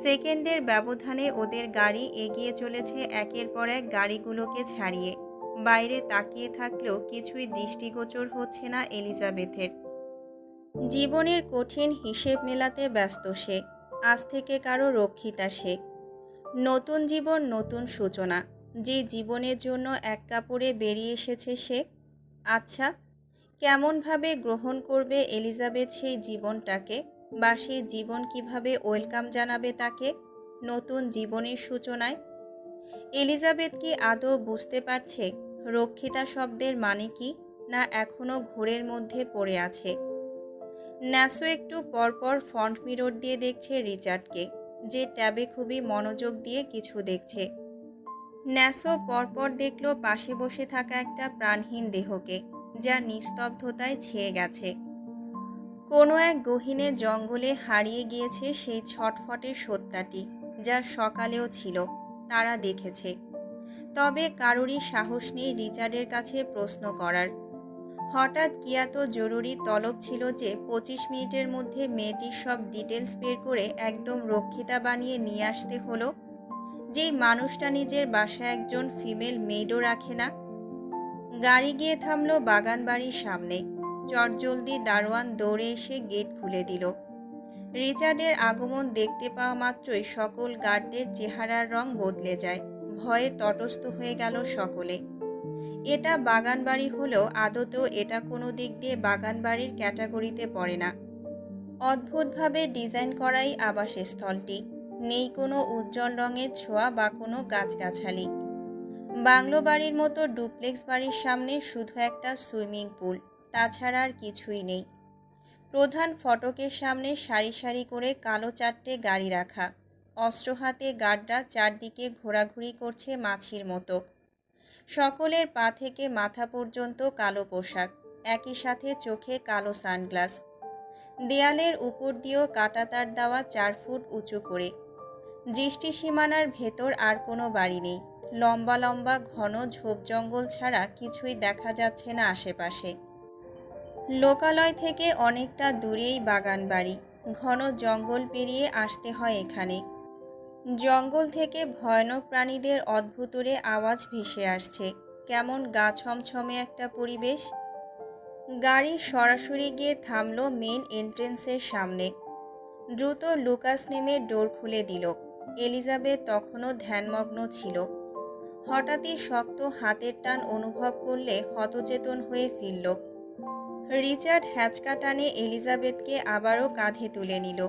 সেকেন্ডের ব্যবধানে ওদের গাড়ি এগিয়ে চলেছে একের পর এক গাড়িগুলোকে ছাড়িয়ে। বাইরে তাকিয়ে থাকলেও কিছুই দৃষ্টিগোচর হচ্ছে না এলিজাবেথের। জীবনের কঠিন হিসেব মেলাতে ব্যস্ত সে। আজ থেকে কারো রক্ষিতা সে। নতুন জীবন, নতুন সূচনা। যে জীবনের জন্য এক কাপড়ে বেরিয়ে এসেছে সে। আচ্ছা, কেমনভাবে গ্রহণ করবে এলিজাবেথ সেই জীবনটাকে, বা সেই জীবন কিভাবে ওয়েলকাম জানাবে তাকে নতুন জীবনের সূচনায়? এলিজাবেথ কি আদৌ বুঝতে পারছে রক্ষিতা শব্দের মানে কি, না এখনও ঘোরের মধ্যে পড়ে আছে? ন্যাসো একটু পরপর ফ্রন্ট মিরর দিয়ে দেখছে রিচার্ডকে, যে ট্যাবে খুবই মনোযোগ দিয়ে কিছু দেখছে। ন্যাসো পরপর দেখল পাশে বসে থাকা একটা প্রাণহীন দেহকে, যা নিস্তব্ধতায় ছেয়ে গেছে। কোনো এক গহীনে জঙ্গলে হারিয়ে গিয়েছে সেই ছটফটে সত্তাটি, যা সকালেও ছিল, তারা দেখেছে। তবে কারোরই সাহস নেই রিচার্ডের কাছে প্রশ্ন করার। হঠাৎ কি এত জরুরি তলব ছিল যে 25 মিনিটের মধ্যে মেয়েটির সব ডিটেলস বের করে একদম রক্ষিতা বানিয়ে নিয়ে আসতে হলো, যেই মানুষটা নিজের বাসায় একজন ফিমেল মেইডও রাখে না। গাড়ি গিয়ে থামলো বাগান বাড়ির সামনে। চটজলদি দারোয়ান দৌড়ে এসে গেট খুলে দিল। রিচার্ডের আগমন দেখতে পাওয়া মাত্রই সকল গার্ডদের চেহারার রং বদলে যায়। ভয়ে তটস্থ হয়ে গেল সকলে। এটা বাগান বাড়ি হলেও আদতেও এটা কোনো দিক দিয়ে বাগান বাড়ির ক্যাটাগরিতে পড়ে না। অদ্ভুতভাবে ডিজাইন করাই আবাসস্থলটি। নেই কোনো উজ্জ্বল রঙের ছোঁয়া বা কোনো গাছগাছালি। বাংলো বাড়ির মতো ডুপ্লেক্স বাড়ির সামনে শুধু একটা সুইমিং পুল, তাছাড়া আর কিছুই নেই। প্রধান ফটকের সামনে সারি সারি করে কালো 4টে গাড়ি রাখা। অস্ত্র হাতে গার্ডরা চারদিকে ঘোরাঘুরি করছে মাছির মতো। সকলের পা থেকে মাথা পর্যন্ত কালো পোশাক, একই সাথে চোখে কালো সানগ্লাস। দেয়ালের উপর দিয়েও কাঁটাতার দেওয়া 4 ফুট উঁচু করে। দৃষ্টিসীমানার ভেতর আর কোনো বাড়ি নেই। লম্বা লম্বা ঘন ঝোপ জঙ্গল ছাড়া কিছুই দেখা যাচ্ছে না আশেপাশে। লোকালয় থেকে অনেকটা দূরেই বাগান বাড়ি। ঘন জঙ্গল পেরিয়ে আসতে হয় এখানে। জঙ্গল থেকে ভয়ানক প্রাণীদের অদ্ভুতরে আওয়াজ ভেসে আসছে। কেমন গা ছমছমে একটা পরিবেশ। গাড়ি সরাসরি গিয়ে থামলো মেন এন্ট্রেন্সের সামনে। দ্রুত লুকাস নেমে ডোর খুলে দিল। এলিজাবেথ তখনও ধ্যানমগ্ন ছিল। হঠাৎই শক্ত হাতের টান অনুভব করলে হতচেতন হয়ে ফিরল। রিচার্ড হ্যাঁচকা টানে এলিজাবেথকে আবারও কাঁধে তুলে নিল।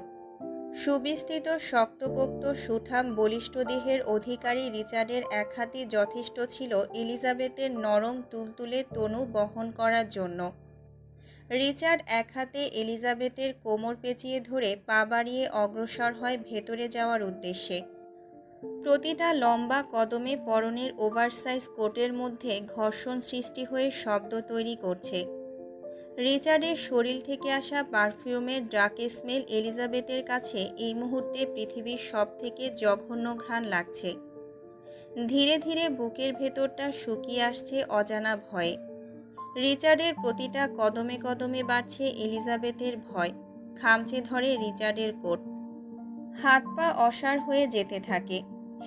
সুবিস্তৃত শক্তপোক্ত সুঠাম বলিষ্ঠ দেহের অধিকারী রিচার্ডের এক হাতই যথেষ্ট ছিল এলিজাবেথের নরম তুলতুলে তনু বহন করার জন্য। রিচার্ড এক হাতে এলিজাবেথের কোমর পেঁচিয়ে ধরে পা বাড়িয়ে অগ্রসর হয় ভেতরে যাওয়ার উদ্দেশ্যে। প্রতিটা লম্বা কদমে পরনের ওভারসাইজ কোটের মধ্যে ঘর্ষণ সৃষ্টি হয়ে শব্দ তৈরি করছে। রিচার্ডের শরীর থেকে আসা পারফিউমের ড্রাকে স্মেল এলিজাবেথের কাছে এই মুহূর্তে পৃথিবীর সবথেকে জঘন্য ঘ্রাণ লাগছে। ধীরে ধীরে বুকের ভেতরটা শুকিয়ে আসছে অজানা ভয়ে। রিচার্ডের প্রতিটা কদমে কদমে বাড়ছে এলিজাবেথের ভয়। খামচে ধরে রিচার্ডের কোট। হাত পা অসাড় হয়ে যেতে থাকে।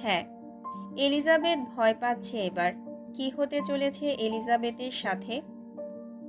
হ্যাঁ, এলিজাবেথ ভয় পাচ্ছে এবার। কি হতে চলেছে এলিজাবেথের সাথে?